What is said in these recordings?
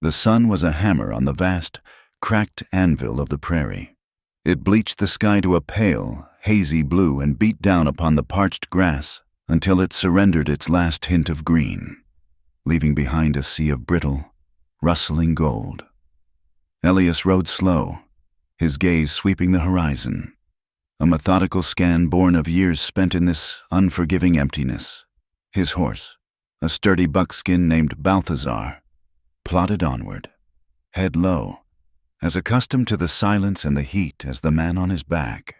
The sun was a hammer on the vast, cracked anvil of the prairie. It bleached the sky to a pale, hazy blue and beat down upon the parched grass until it surrendered its last hint of green, leaving behind a sea of brittle, rustling gold. Elias rode slow, his gaze sweeping the horizon, a methodical scan born of years spent in this unforgiving emptiness. His horse, a sturdy buckskin named Balthazar, plodded onward, head low, as accustomed to the silence and the heat as the man on his back.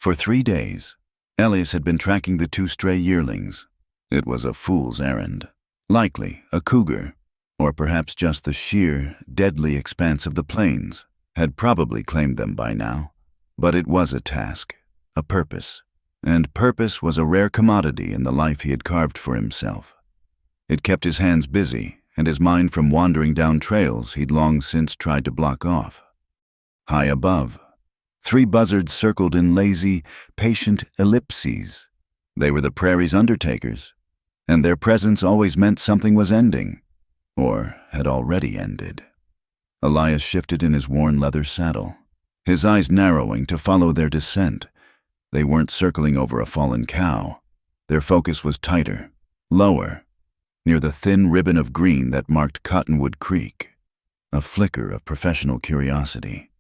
For 3 days, Elias had been tracking the 2 stray yearlings. It was a fool's errand. Likely a cougar, or perhaps just the sheer, deadly expanse of the plains, had probably claimed them by now. But it was a task, a purpose, and purpose was a rare commodity in the life he had carved for himself. It kept his hands busy and his mind from wandering down trails he'd long since tried to block off. High above, 3 buzzards circled in lazy, patient ellipses. They were the prairie's undertakers, and their presence always meant something was ending, or had already ended. Elias shifted in his worn leather saddle, his eyes narrowing to follow their descent. They weren't circling over a fallen cow. Their focus was tighter, lower, near the thin ribbon of green that marked Cottonwood Creek. A flicker of professional curiosity.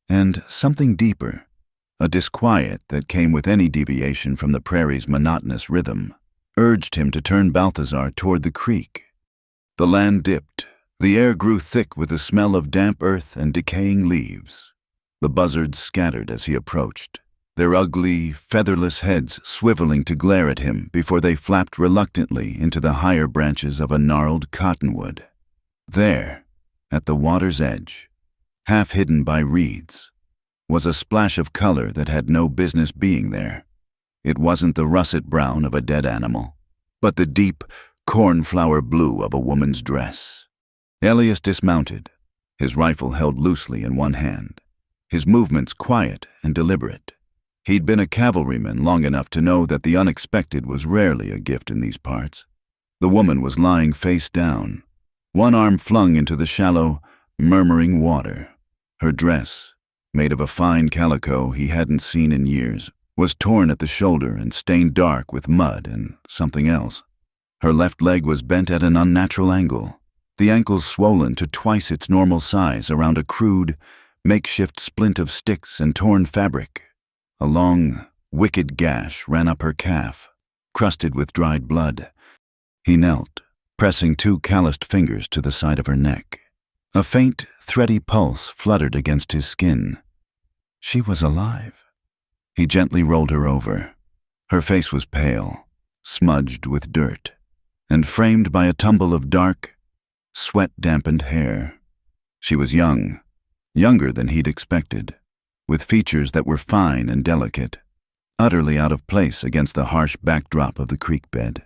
And something deeper, a disquiet that came with any deviation from the prairie's monotonous rhythm, urged him to turn Balthazar toward the creek. The land dipped. The air grew thick with the smell of damp earth and decaying leaves. The buzzards scattered as he approached, their ugly, featherless heads swiveling to glare at him before they flapped reluctantly into the higher branches of a gnarled cottonwood. There, at the water's edge, half hidden by reeds, was a splash of color that had no business being there. It wasn't the russet brown of a dead animal, but the deep, cornflower blue of a woman's dress. Elias dismounted, his rifle held loosely in one hand, his movements quiet and deliberate. He'd been a cavalryman long enough to know that the unexpected was rarely a gift in these parts. The woman was lying face down, one arm flung into the shallow, murmuring water. Her dress, made of a fine calico he hadn't seen in years, was torn at the shoulder and stained dark with mud and something else. Her left leg was bent at an unnatural angle, the ankles swollen to twice its normal size around a crude, makeshift splint of sticks and torn fabric. A long, wicked gash ran up her calf, crusted with dried blood. He knelt, pressing 2 calloused fingers to the side of her neck. A faint, thready pulse fluttered against his skin. She was alive. He gently rolled her over. Her face was pale, smudged with dirt, and framed by a tumble of dark, sweat-dampened hair. She was young, younger than he'd expected, with features that were fine and delicate, utterly out of place against the harsh backdrop of the creek bed.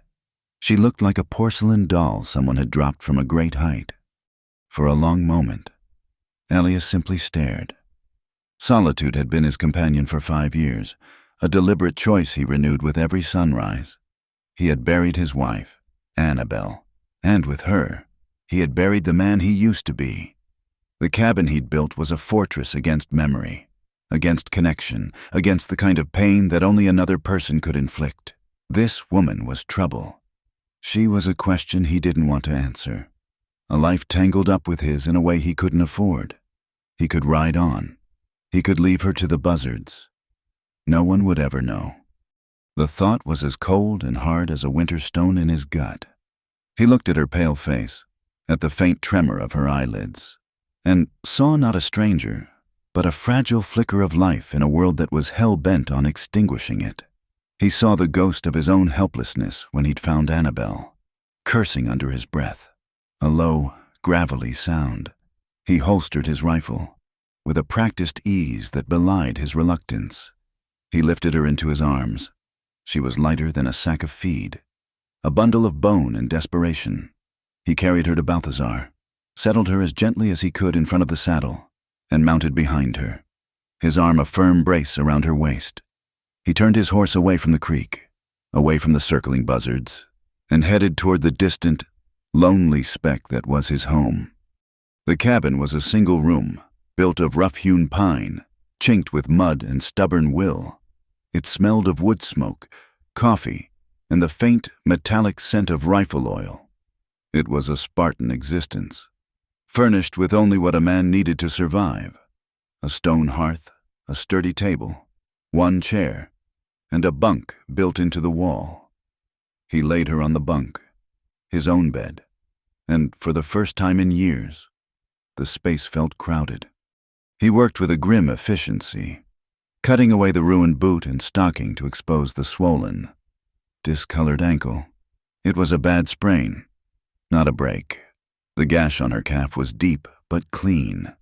She looked like a porcelain doll someone had dropped from a great height. For a long moment, Elias simply stared. Solitude had been his companion for 5 years, a deliberate choice he renewed with every sunrise. He had buried his wife, Annabelle, and with her, he had buried the man he used to be. The cabin he'd built was a fortress against memory, against connection, against the kind of pain that only another person could inflict. This woman was trouble. She was a question he didn't want to answer. A life tangled up with his in a way he couldn't afford. He could ride on. He could leave her to the buzzards. No one would ever know. The thought was as cold and hard as a winter stone in his gut. He looked at her pale face, at the faint tremor of her eyelids, and saw not a stranger, but a fragile flicker of life in a world that was hell-bent on extinguishing it. He saw the ghost of his own helplessness when he'd found Annabelle, cursing under his breath, a low, gravelly sound. He holstered his rifle, with a practiced ease that belied his reluctance. He lifted her into his arms. She was lighter than a sack of feed, a bundle of bone and desperation. He carried her to Balthazar, settled her as gently as he could in front of the saddle, and mounted behind her, his arm a firm brace around her waist. He turned his horse away from the creek, away from the circling buzzards, and headed toward the distant, lonely speck that was his home. The cabin was a single room, built of rough-hewn pine, chinked with mud and stubborn will. It smelled of wood smoke, coffee, and the faint, metallic scent of rifle oil. It was a Spartan existence, furnished with only what a man needed to survive: a stone hearth, a sturdy table, one chair, and a bunk built into the wall. He laid her on the bunk, his own bed, and for the first time in years, the space felt crowded. He worked with a grim efficiency, cutting away the ruined boot and stocking to expose the swollen, discolored ankle. It was a bad sprain, not a break. The gash on her calf was deep but clean.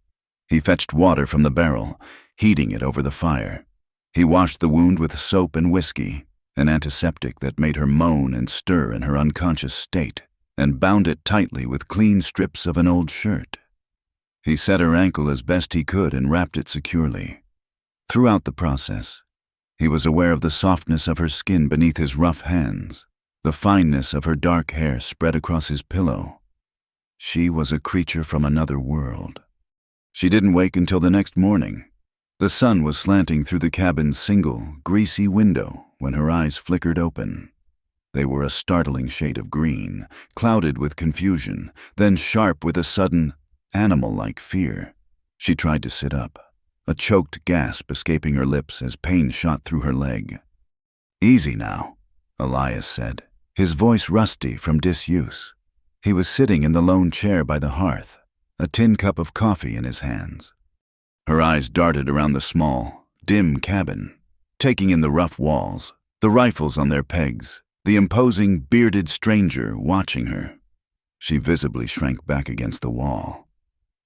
He fetched water from the barrel, heating it over the fire. He washed the wound with soap and whiskey, an antiseptic that made her moan and stir in her unconscious state, and bound it tightly with clean strips of an old shirt. He set her ankle as best he could and wrapped it securely. Throughout the process, he was aware of the softness of her skin beneath his rough hands, the fineness of her dark hair spread across his pillow. She was a creature from another world. She didn't wake until the next morning. The sun was slanting through the cabin's single, greasy window when her eyes flickered open. They were a startling shade of green, clouded with confusion, then sharp with a sudden, animal-like fear. She tried to sit up, a choked gasp escaping her lips as pain shot through her leg. "Easy now," Elias said, his voice rusty from disuse. He was sitting in the lone chair by the hearth, a tin cup of coffee in his hands. Her eyes darted around the small, dim cabin, taking in the rough walls, the rifles on their pegs, the imposing, bearded stranger watching her. She visibly shrank back against the wall.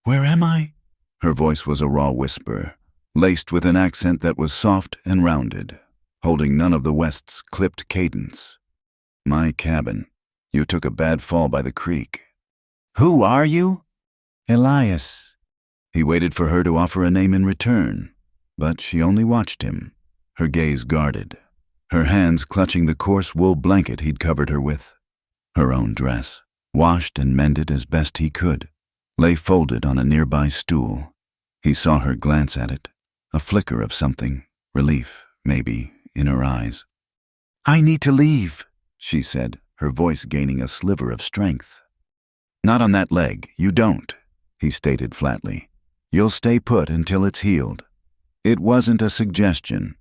"Where am I?" Her voice was a raw whisper, laced with an accent that was soft and rounded, holding none of the West's clipped cadence. "My cabin. You took a bad fall by the creek." "Who are you?" "Elias." He waited for her to offer a name in return, but she only watched him, her gaze guarded, her hands clutching the coarse wool blanket he'd covered her with. Her own dress, washed and mended as best he could, lay folded on a nearby stool. He saw her glance at it, a flicker of something, relief, maybe, in her eyes. "I need to leave," she said, her voice gaining a sliver of strength. "Not on that leg, you don't," he stated flatly. "You'll stay put until it's healed." It wasn't a suggestion.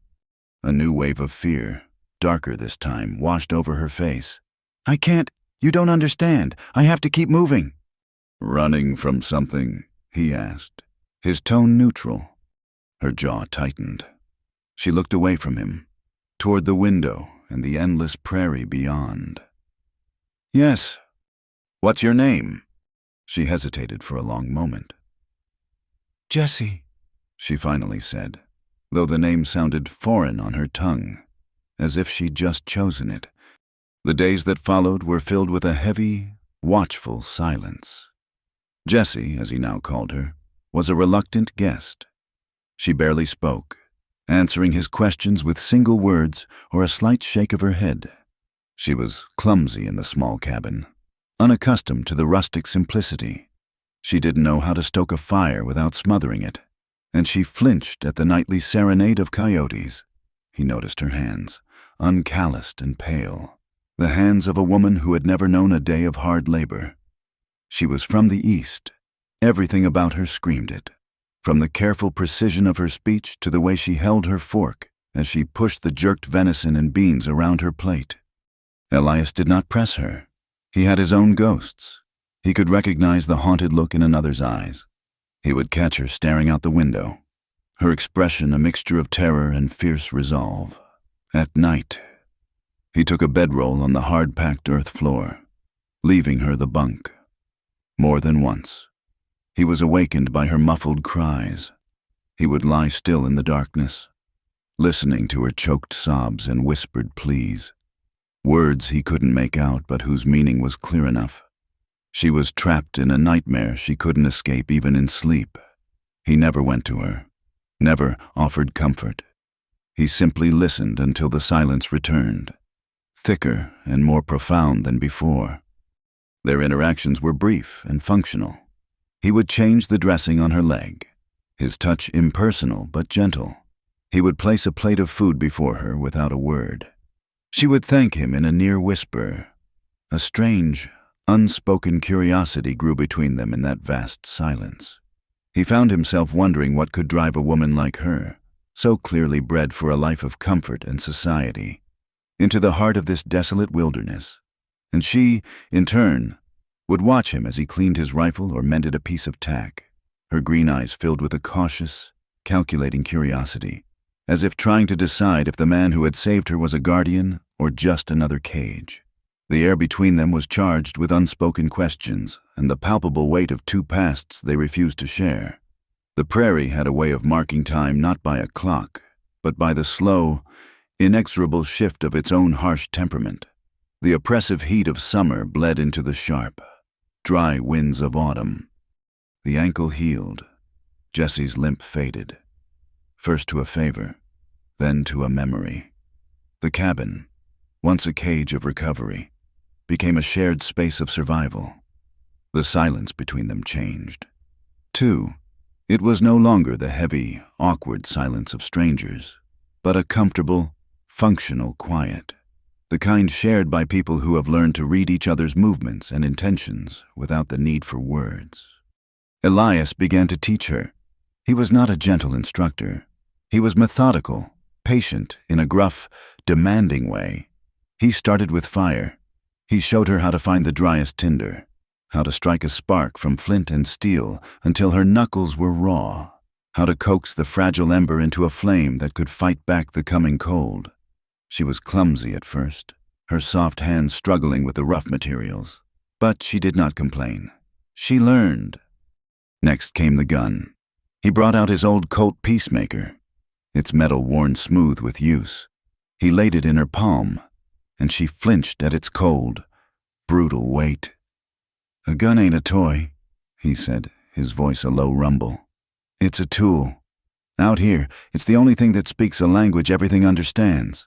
A new wave of fear, darker this time, washed over her face. "I can't. You don't understand. I have to keep moving." "Running from something?" he asked, his tone neutral. Her jaw tightened. She looked away from him, toward the window and the endless prairie beyond. "Yes. What's your name?" She hesitated for a long moment. "Jessie," she finally said, though the name sounded foreign on her tongue, as if she'd just chosen it. The days that followed were filled with a heavy, watchful silence. Jessie, as he now called her, was a reluctant guest. She barely spoke, answering his questions with single words or a slight shake of her head. She was clumsy in the small cabin, unaccustomed to the rustic simplicity. She didn't know how to stoke a fire without smothering it, and she flinched at the nightly serenade of coyotes. He noticed her hands, uncalloused and pale, the hands of a woman who had never known a day of hard labor. She was from the East. Everything about her screamed it, from the careful precision of her speech to the way she held her fork as she pushed the jerked venison and beans around her plate. Elias did not press her. He had his own ghosts. He could recognize the haunted look in another's eyes. He would catch her staring out the window, her expression a mixture of terror and fierce resolve. At night, he took a bedroll on the hard-packed earth floor, leaving her the bunk. More than once, he was awakened by her muffled cries. He would lie still in the darkness, listening to her choked sobs and whispered pleas, words he couldn't make out but whose meaning was clear enough. She was trapped in a nightmare she couldn't escape even in sleep. He never went to her, never offered comfort. He simply listened until the silence returned, thicker and more profound than before. Their interactions were brief and functional. He would change the dressing on her leg, his touch impersonal but gentle. He would place a plate of food before her without a word. She would thank him in a near whisper. A strange, unspoken curiosity grew between them in that vast silence. He found himself wondering what could drive a woman like her, so clearly bred for a life of comfort and society, into the heart of this desolate wilderness. And she, in turn, would watch him as he cleaned his rifle or mended a piece of tack, her green eyes filled with a cautious, calculating curiosity, as if trying to decide if the man who had saved her was a guardian or just another cage. The air between them was charged with unspoken questions and the palpable weight of two pasts they refused to share. The prairie had a way of marking time not by a clock, but by the slow, inexorable shift of its own harsh temperament. The oppressive heat of summer bled into the sharp, dry winds of autumn. The ankle healed. Jesse's limp faded, first to a favor, then to a memory. The cabin, once a cage of recovery, became a shared space of survival. The silence between them changed. Too, it was no longer the heavy, awkward silence of strangers, but a comfortable, functional quiet, the kind shared by people who have learned to read each other's movements and intentions without the need for words. Elias began to teach her. He was not a gentle instructor. He was methodical, patient in a gruff, demanding way. He started with fire. He showed her how to find the driest tinder, how to strike a spark from flint and steel until her knuckles were raw, how to coax the fragile ember into a flame that could fight back the coming cold. She was clumsy at first, her soft hands struggling with the rough materials, but she did not complain. She learned. Next came the gun. He brought out his old Colt Peacemaker, its metal worn smooth with use. He laid it in her palm, and she flinched at its cold, brutal weight. "A gun ain't a toy," he said, his voice a low rumble. "It's a tool. Out here, it's the only thing that speaks a language everything understands."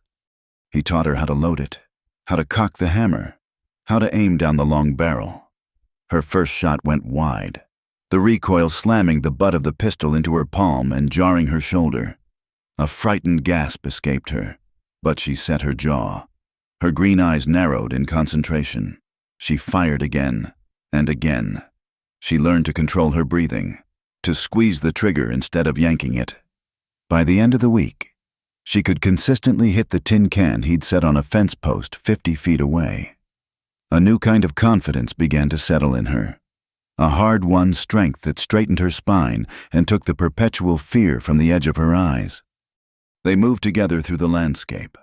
He taught her how to load it, how to cock the hammer, how to aim down the long barrel. Her first shot went wide, the recoil slamming the butt of the pistol into her palm and jarring her shoulder. A frightened gasp escaped her, but she set her jaw. Her green eyes narrowed in concentration. She fired again and again. She learned to control her breathing, to squeeze the trigger instead of yanking it. By the end of the week, she could consistently hit the tin can he'd set on a fence post 50 feet away. A new kind of confidence began to settle in her, a hard-won strength that straightened her spine and took the perpetual fear from the edge of her eyes. They moved together through the landscape,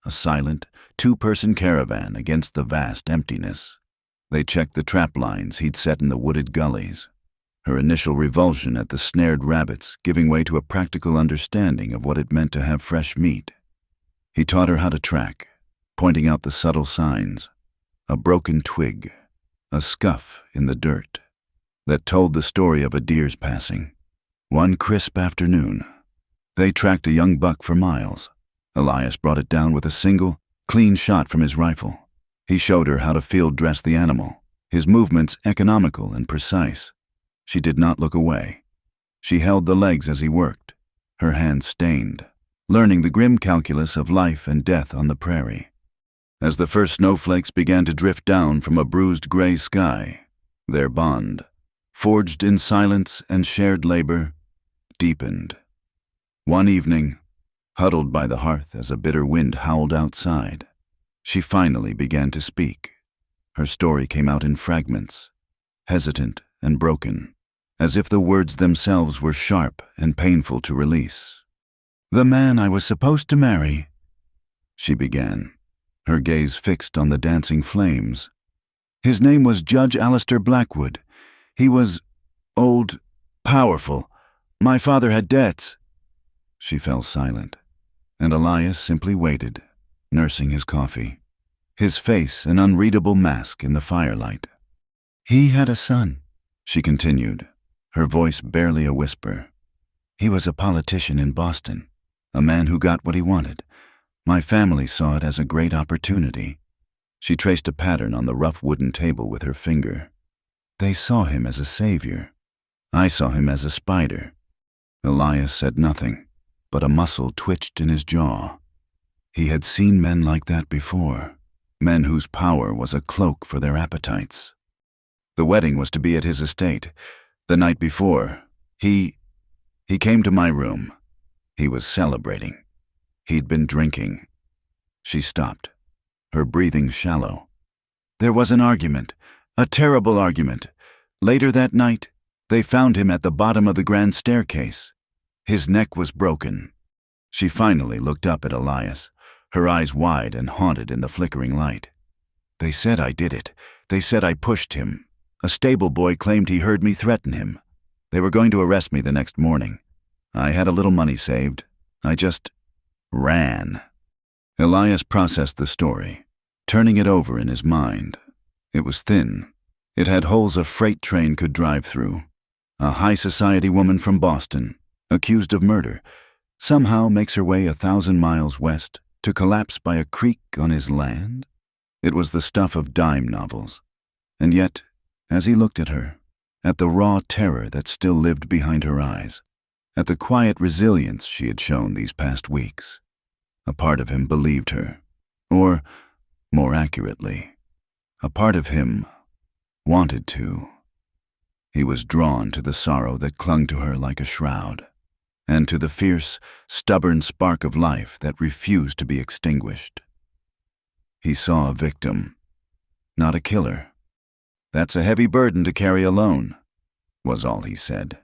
a silent, two-person caravan against the vast emptiness. They checked the trap lines he'd set in the wooded gullies, her initial revulsion at the snared rabbits giving way to a practical understanding of what it meant to have fresh meat. He taught her how to track, pointing out the subtle signs, a broken twig, a scuff in the dirt, that told the story of a deer's passing. One crisp afternoon, they tracked a young buck for miles. Elias brought it down with a single, clean shot from his rifle. He showed her how to field dress the animal, his movements economical and precise. She did not look away. She held the legs as he worked, her hands stained, learning the grim calculus of life and death on the prairie. As the first snowflakes began to drift down from a bruised gray sky, their bond, forged in silence and shared labor, deepened. One evening, huddled by the hearth as a bitter wind howled outside, she finally began to speak. Her story came out in fragments, hesitant and broken, as if the words themselves were sharp and painful to release. "The man I was supposed to marry," she began, her gaze fixed on the dancing flames. "His name was Judge Alistair Blackwood. He was old, powerful. My father had debts." She fell silent, and Elias simply waited, nursing his coffee, his face an unreadable mask in the firelight. "He had a son," she continued, her voice barely a whisper. "He was a politician in Boston, a man who got what he wanted. My family saw it as a great opportunity." She traced a pattern on the rough wooden table with her finger. "They saw him as a savior, I saw him as a spider. Elias said nothing, but a muscle twitched in his jaw. He had seen men like that before, men whose power was a cloak for their appetites. The wedding was to be at his estate. The night before, he came to my room. He was celebrating. He'd been drinking. She stopped, her breathing shallow. There was an argument, a terrible argument. Later that night, they found him at the bottom of the grand staircase. His neck was broken. She finally looked up at Elias, her eyes wide and haunted in the flickering light. They said I did it. They said I pushed him. A stable boy claimed he heard me threaten him. They were going to arrest me the next morning. I had a little money saved. I just ran. Elias processed the story, turning it over in his mind. It was thin. It had holes a freight train could drive through. A high society woman from Boston, accused of murder, somehow makes her way 1,000 miles west to collapse by a creek on his land. It was the stuff of dime novels. And yet, as he looked at her, at the raw terror that still lived behind her eyes, at the quiet resilience she had shown these past weeks, a part of him believed her. Or, more accurately, a part of him wanted to. He was drawn to the sorrow that clung to her like a shroud, and to the fierce, stubborn spark of life that refused to be extinguished. He saw a victim, not a killer. "That's a heavy burden to carry alone," was all he said.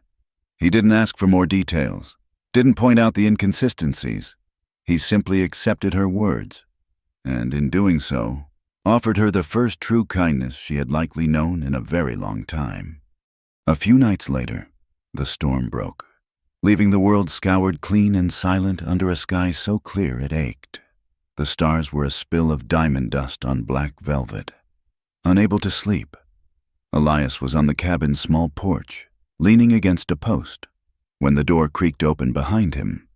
He didn't ask for more details, didn't point out the inconsistencies. He simply accepted her words, and in doing so, offered her the first true kindness she had likely known in a very long time. A few nights later, the storm broke, leaving the world scoured clean and silent under a sky so clear it ached. The stars were a spill of diamond dust on black velvet. Unable to sleep, Elias was on the cabin's small porch, leaning against a post, when the door creaked open behind him.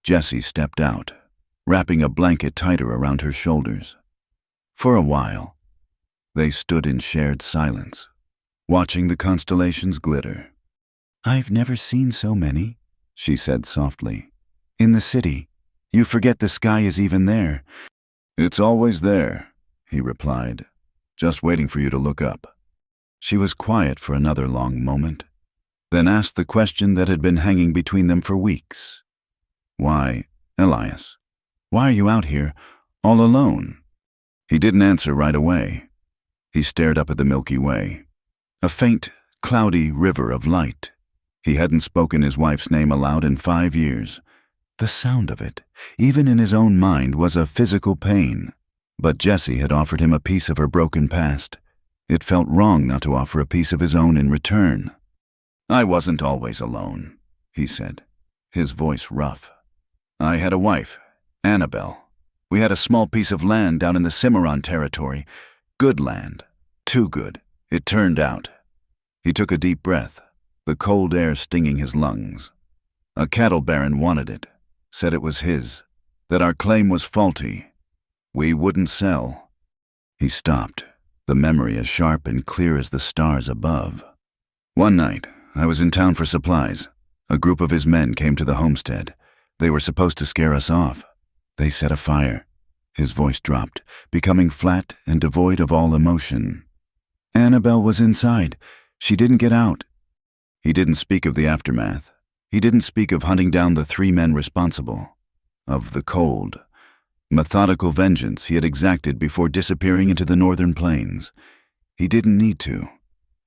Jessie stepped out, wrapping a blanket tighter around her shoulders. For a while, they stood in shared silence, watching the constellations glitter. "I've never seen so many," she said softly. "In the city, you forget the sky is even there." "It's always there," he replied, "just waiting for you to look up." She was quiet for another long moment, then asked the question that had been hanging between them for weeks. "Why, Elias, why are you out here, all alone?" He didn't answer right away. He stared up at the Milky Way, a faint, cloudy river of light. He hadn't spoken his wife's name aloud in 5 years. The sound of it, even in his own mind, was a physical pain. But Jessie had offered him a piece of her broken past. It felt wrong not to offer a piece of his own in return. "I wasn't always alone," he said, his voice rough. "I had a wife, Annabelle. We had a small piece of land down in the Cimarron territory. Good land. Too good, it turned out." He took a deep breath, the cold air stinging his lungs. "A cattle baron wanted it, said it was his, that our claim was faulty. We wouldn't sell." He stopped, the memory as sharp and clear as the stars above. "One night, I was in town for supplies. A group of his men came to the homestead. They were supposed to scare us off. They set a fire." His voice dropped, becoming flat and devoid of all emotion. "Annabelle was inside. She didn't get out." He didn't speak of the aftermath. He didn't speak of hunting down the 3 men responsible, of the cold, methodical vengeance he had exacted before disappearing into the northern plains. He didn't need to.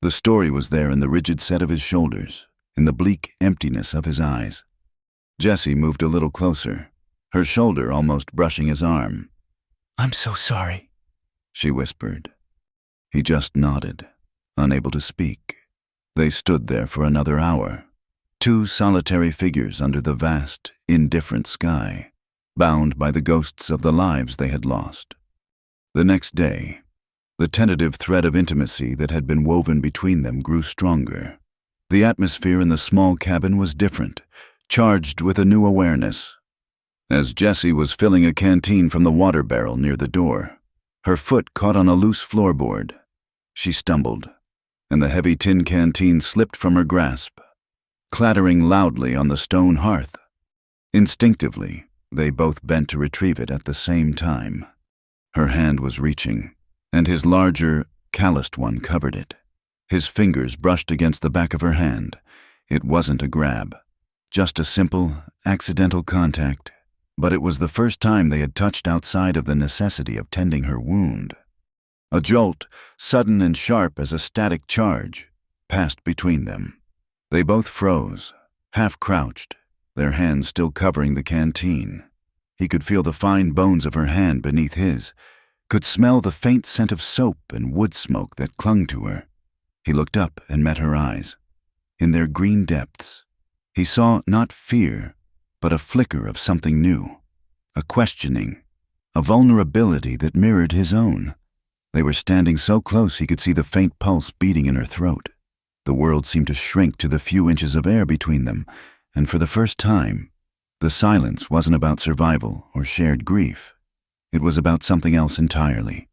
The story was there in the rigid set of his shoulders, in the bleak emptiness of his eyes. Jessie moved a little closer, her shoulder almost brushing his arm. "I'm so sorry," she whispered. He just nodded, unable to speak. They stood there for another hour, 2 solitary figures under the vast, indifferent sky, bound by the ghosts of the lives they had lost. The next day, the tentative thread of intimacy that had been woven between them grew stronger. The atmosphere in the small cabin was different, charged with a new awareness. As Jessie was filling a canteen from the water barrel near the door, her foot caught on a loose floorboard. She stumbled, and the heavy tin canteen slipped from her grasp, clattering loudly on the stone hearth. Instinctively, they both bent to retrieve it at the same time. Her hand was reaching, and his larger, calloused one covered it. His fingers brushed against the back of her hand. It wasn't a grab, just a simple, accidental contact, but it was the first time they had touched outside of the necessity of tending her wound. A jolt, sudden and sharp as a static charge, passed between them. They both froze, half crouched, their hands still covering the canteen. He could feel the fine bones of her hand beneath his, could smell the faint scent of soap and wood smoke that clung to her. He looked up and met her eyes. In their green depths, he saw not fear, but a flicker of something new, a questioning, a vulnerability that mirrored his own. They were standing so close he could see the faint pulse beating in her throat. The world seemed to shrink to the few inches of air between them, and for the first time, the silence wasn't about survival or shared grief. It was about something else entirely,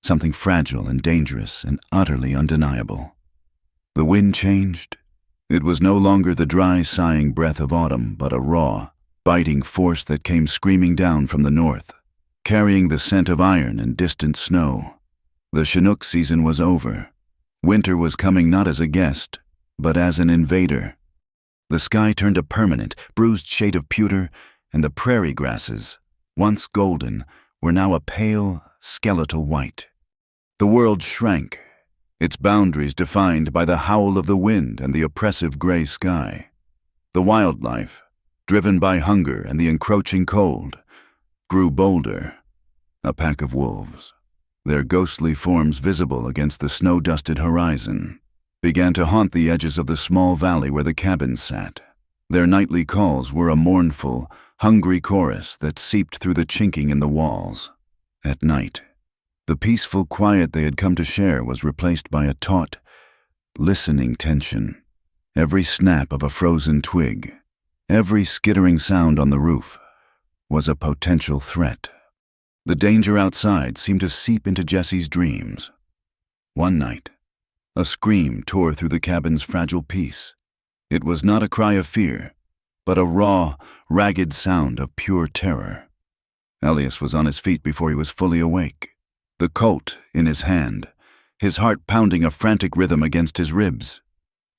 something fragile and dangerous and utterly undeniable. The wind changed. It was no longer the dry, sighing breath of autumn, but a raw, biting force that came screaming down from the north, carrying the scent of iron and distant snow. The Chinook season was over. Winter was coming not as a guest, but as an invader. The sky turned a permanent, bruised shade of pewter, and the prairie grasses, once golden, were now a pale, skeletal white. The world shrank, its boundaries defined by the howl of the wind and the oppressive gray sky. The wildlife, driven by hunger and the encroaching cold, grew bolder, a pack of wolves, their ghostly forms visible against the snow-dusted horizon, began to haunt the edges of the small valley where the cabins sat. Their nightly calls were a mournful, hungry chorus that seeped through the chinking in the walls. At night, the peaceful quiet they had come to share was replaced by a taut, listening tension. Every snap of a frozen twig, every skittering sound on the roof, was a potential threat. The danger outside seemed to seep into Jesse's dreams. One night, a scream tore through the cabin's fragile peace. It was not a cry of fear, but a raw, ragged sound of pure terror. Elias was on his feet before he was fully awake, the Colt in his hand, his heart pounding a frantic rhythm against his ribs.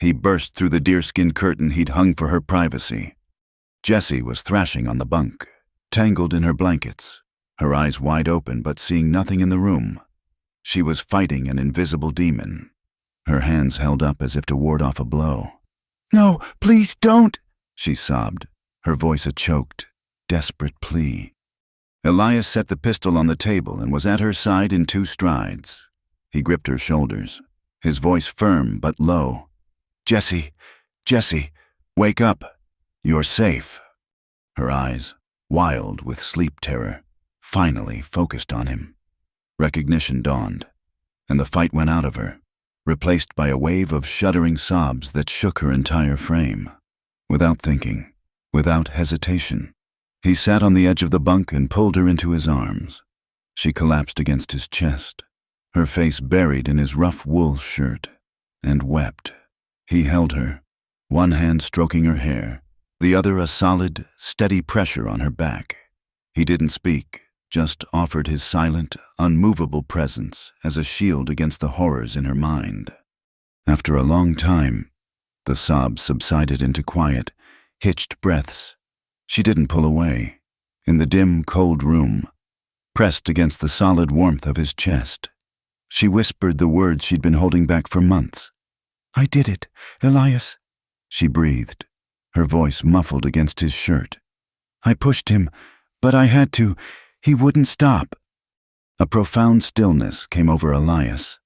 He burst through the deerskin curtain he'd hung for her privacy. Jessie was thrashing on the bunk, tangled in her blankets, her eyes wide open but seeing nothing in the room. She was fighting an invisible demon, her hands held up as if to ward off a blow. "No, please don't," she sobbed, her voice a choked, desperate plea. Elias set the pistol on the table and was at her side in 2 strides. He gripped her shoulders, his voice firm but low. Jessie, wake up. You're safe." Her eyes, wild with sleep terror, finally focused on him. Recognition dawned, and the fight went out of her, replaced by a wave of shuddering sobs that shook her entire frame. Without thinking, without hesitation, he sat on the edge of the bunk and pulled her into his arms. She collapsed against his chest, her face buried in his rough wool shirt, and wept. He held her, one hand stroking her hair, the other a solid, steady pressure on her back. He didn't speak, just offered his silent, unmovable presence as a shield against the horrors in her mind. After a long time, the sobs subsided into quiet, hitched breaths. She didn't pull away. In the dim, cold room, pressed against the solid warmth of his chest, she whispered the words she'd been holding back for months. "I did it, Elias," she breathed, her voice muffled against his shirt. "I pushed him, but I had to. He wouldn't stop." A profound stillness came over Elias.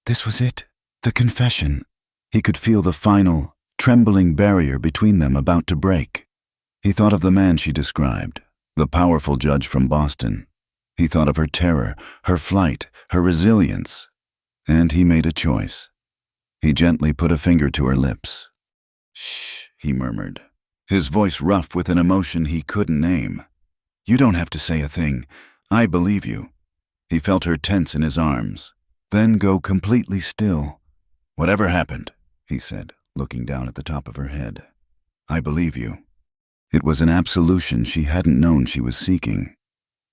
This was it, the confession. He could feel the final, trembling barrier between them about to break. He thought of the man she described, the powerful judge from Boston. He thought of her terror, her flight, her resilience, and he made a choice. He gently put a finger to her lips. "Shh," he murmured, his voice rough with an emotion he couldn't name. "You don't have to say a thing. I believe you." He felt her tense in his arms, then go completely still. "Whatever happened," he said, looking down at the top of her head. "I believe you." It was an absolution she hadn't known she was seeking.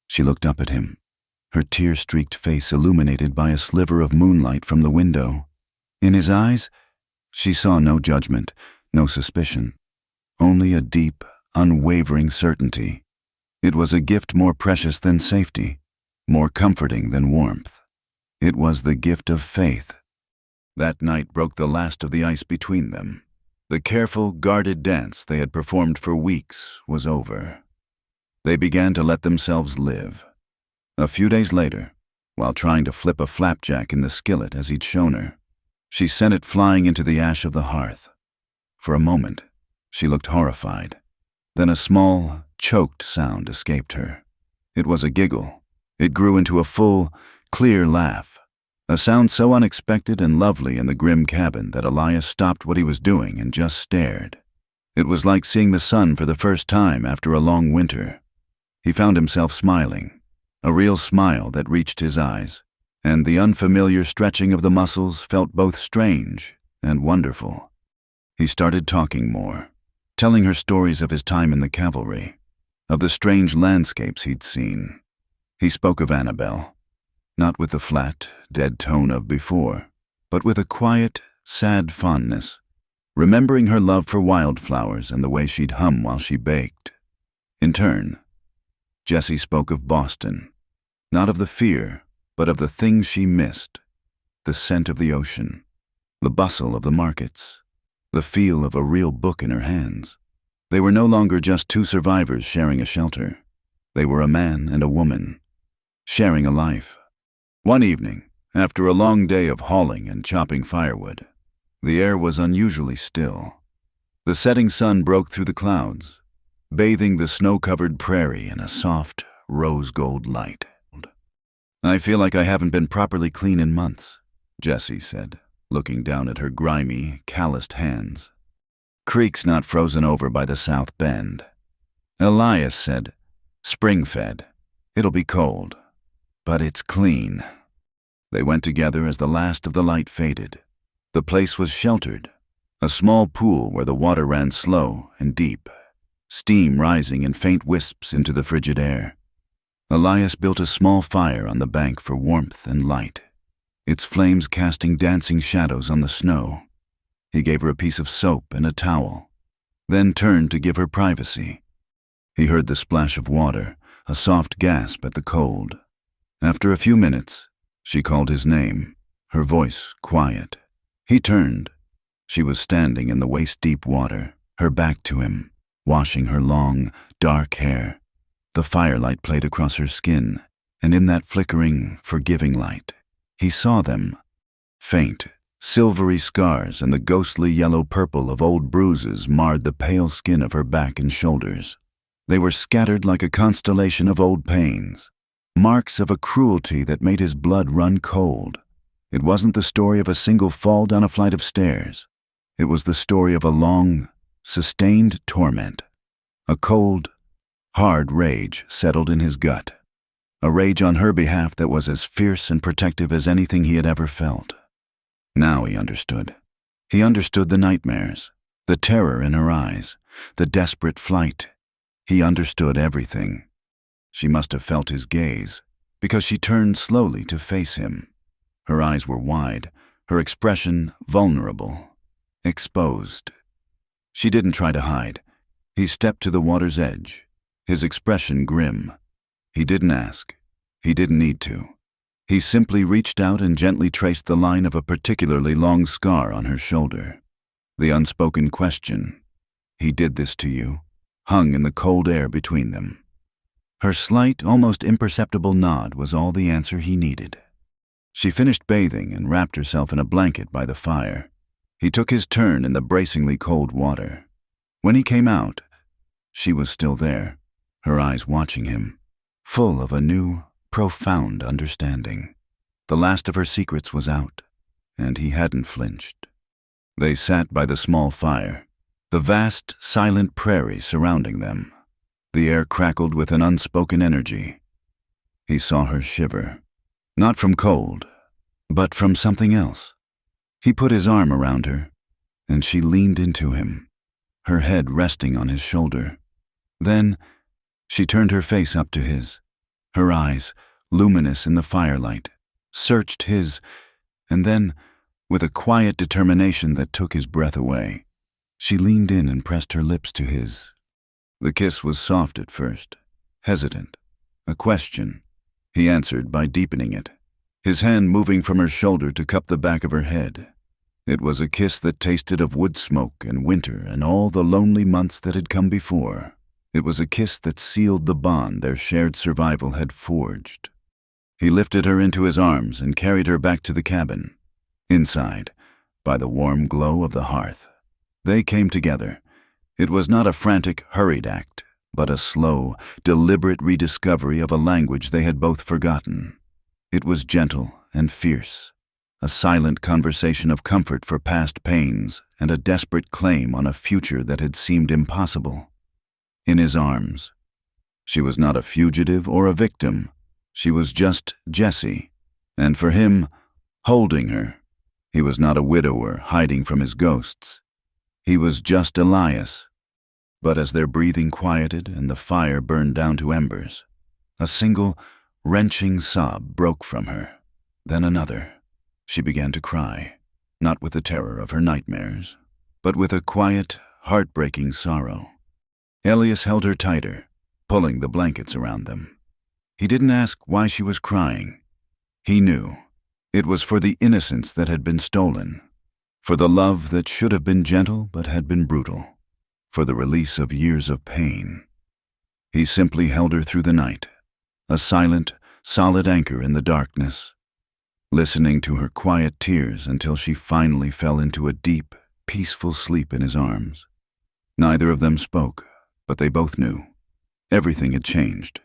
She looked up at him, her tear-streaked face illuminated by a sliver of moonlight from the window. In his eyes, she saw no judgment, no suspicion, only a deep, unwavering certainty. It was a gift more precious than safety, more comforting than warmth. It was the gift of faith. That night broke the last of the ice between them. The careful, guarded dance they had performed for weeks was over. They began to let themselves live. A few days later, while trying to flip a flapjack in the skillet as he'd shown her, she sent it flying into the ash of the hearth. For a moment, she looked horrified. Then a small, choked sound escaped her. It was a giggle. It grew into a full, clear laugh. A sound so unexpected and lovely in the grim cabin that Elias stopped what he was doing and just stared. It was like seeing the sun for the first time after a long winter. He found himself smiling, a real smile that reached his eyes, and the unfamiliar stretching of the muscles felt both strange and wonderful. He started talking more, telling her stories of his time in the cavalry, of the strange landscapes he'd seen. He spoke of Annabelle, not with the flat, dead tone of before, but with a quiet, sad fondness, remembering her love for wildflowers and the way she'd hum while she baked. In turn, Jessie spoke of Boston, not of the fear, but of the things she missed: the scent of the ocean, the bustle of the markets, the feel of a real book in her hands. They were no longer just two survivors sharing a shelter. They were a man and a woman, sharing a life. One evening, after a long day of hauling and chopping firewood, the air was unusually still. The setting sun broke through the clouds, bathing the snow-covered prairie in a soft, rose-gold light. "I feel like I haven't been properly clean in months," Jessie said, looking down at her grimy, calloused hands. "Creek's not frozen over by the South Bend." Elias said, "Spring-fed. It'll be cold, but it's clean." They went together as the last of the light faded. The place was sheltered, a small pool where the water ran slow and deep, steam rising in faint wisps into the frigid air. Elias built a small fire on the bank for warmth and light, its flames casting dancing shadows on the snow. He gave her a piece of soap and a towel, then turned to give her privacy. He heard the splash of water, a soft gasp at the cold. After a few minutes, she called his name, her voice quiet. He turned. She was standing in the waist-deep water, her back to him, washing her long, dark hair. The firelight played across her skin, and in that flickering, forgiving light, he saw them, faint, silvery scars, and the ghostly yellow-purple of old bruises marred the pale skin of her back and shoulders. They were scattered like a constellation of old pains, marks of a cruelty that made his blood run cold. It wasn't the story of a single fall down a flight of stairs. It was the story of a long, sustained torment. A cold, hard rage settled in his gut, a rage on her behalf that was as fierce and protective as anything he had ever felt. Now he understood. He understood the nightmares, the terror in her eyes, the desperate flight. He understood everything. She must have felt his gaze, because she turned slowly to face him. Her eyes were wide, her expression vulnerable, exposed. She didn't try to hide. He stepped to the water's edge, his expression grim. He didn't ask. He didn't need to. He simply reached out and gently traced the line of a particularly long scar on her shoulder. The unspoken question, "He did this to you?" hung in the cold air between them. Her slight, almost imperceptible nod was all the answer he needed. She finished bathing and wrapped herself in a blanket by the fire. He took his turn in the bracingly cold water. When he came out, she was still there, her eyes watching him, full of a new, profound understanding. The last of her secrets was out, and he hadn't flinched. They sat by the small fire, the vast, silent prairie surrounding them. The air crackled with an unspoken energy. He saw her shiver, not from cold, but from something else. He put his arm around her, and she leaned into him, her head resting on his shoulder. Then she turned her face up to his. Her eyes, luminous in the firelight, searched his, and then, with a quiet determination that took his breath away, she leaned in and pressed her lips to his. The kiss was soft at first, hesitant, a question. He answered by deepening it, his hand moving from her shoulder to cup the back of her head. It was a kiss that tasted of wood smoke and winter and all the lonely months that had come before. It was a kiss that sealed the bond their shared survival had forged. He lifted her into his arms and carried her back to the cabin. Inside, by the warm glow of the hearth, they came together. It was not a frantic, hurried act, but a slow, deliberate rediscovery of a language they had both forgotten. It was gentle and fierce, a silent conversation of comfort for past pains and a desperate claim on a future that had seemed impossible. In his arms, she was not a fugitive or a victim. She was just Jessie, and for him, holding her, he was not a widower hiding from his ghosts. He was just Elias. But as their breathing quieted and the fire burned down to embers, a single, wrenching sob broke from her, then another. She began to cry, not with the terror of her nightmares, but with a quiet, heartbreaking sorrow. Elias held her tighter, pulling the blankets around them. He didn't ask why she was crying. He knew. It was for the innocence that had been stolen, for the love that should have been gentle but had been brutal, for the release of years of pain. He simply held her through the night, a silent, solid anchor in the darkness, listening to her quiet tears until she finally fell into a deep, peaceful sleep in his arms. Neither of them spoke, but they both knew. Everything had changed.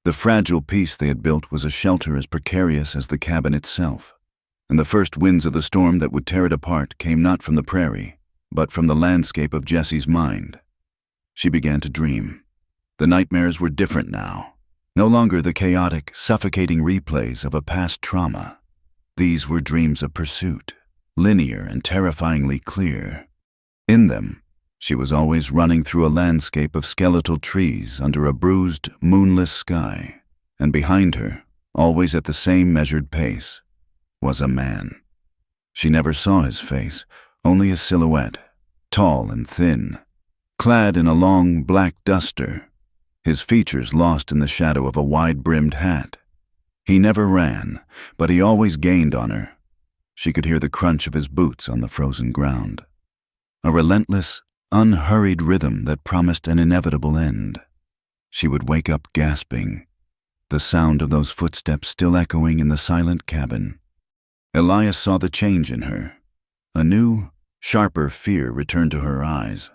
The fragile peace they had built was a shelter as precarious as the cabin itself, and the first winds of the storm that would tear it apart came not from the prairie, but from the landscape of Jessie's mind. She began to dream. The nightmares were different now, no longer the chaotic, suffocating replays of a past trauma. These were dreams of pursuit, linear and terrifyingly clear. In them, she was always running through a landscape of skeletal trees under a bruised, moonless sky, and behind her, always at the same measured pace, was a man. She never saw his face, only a silhouette, tall and thin, clad in a long black duster, his features lost in the shadow of a wide-brimmed hat. He never ran, but he always gained on her. She could hear the crunch of his boots on the frozen ground. A relentless, unhurried rhythm that promised an inevitable end. She would wake up gasping, the sound of those footsteps still echoing in the silent cabin. Elias saw the change in her. A new, sharper fear returned to her eyes,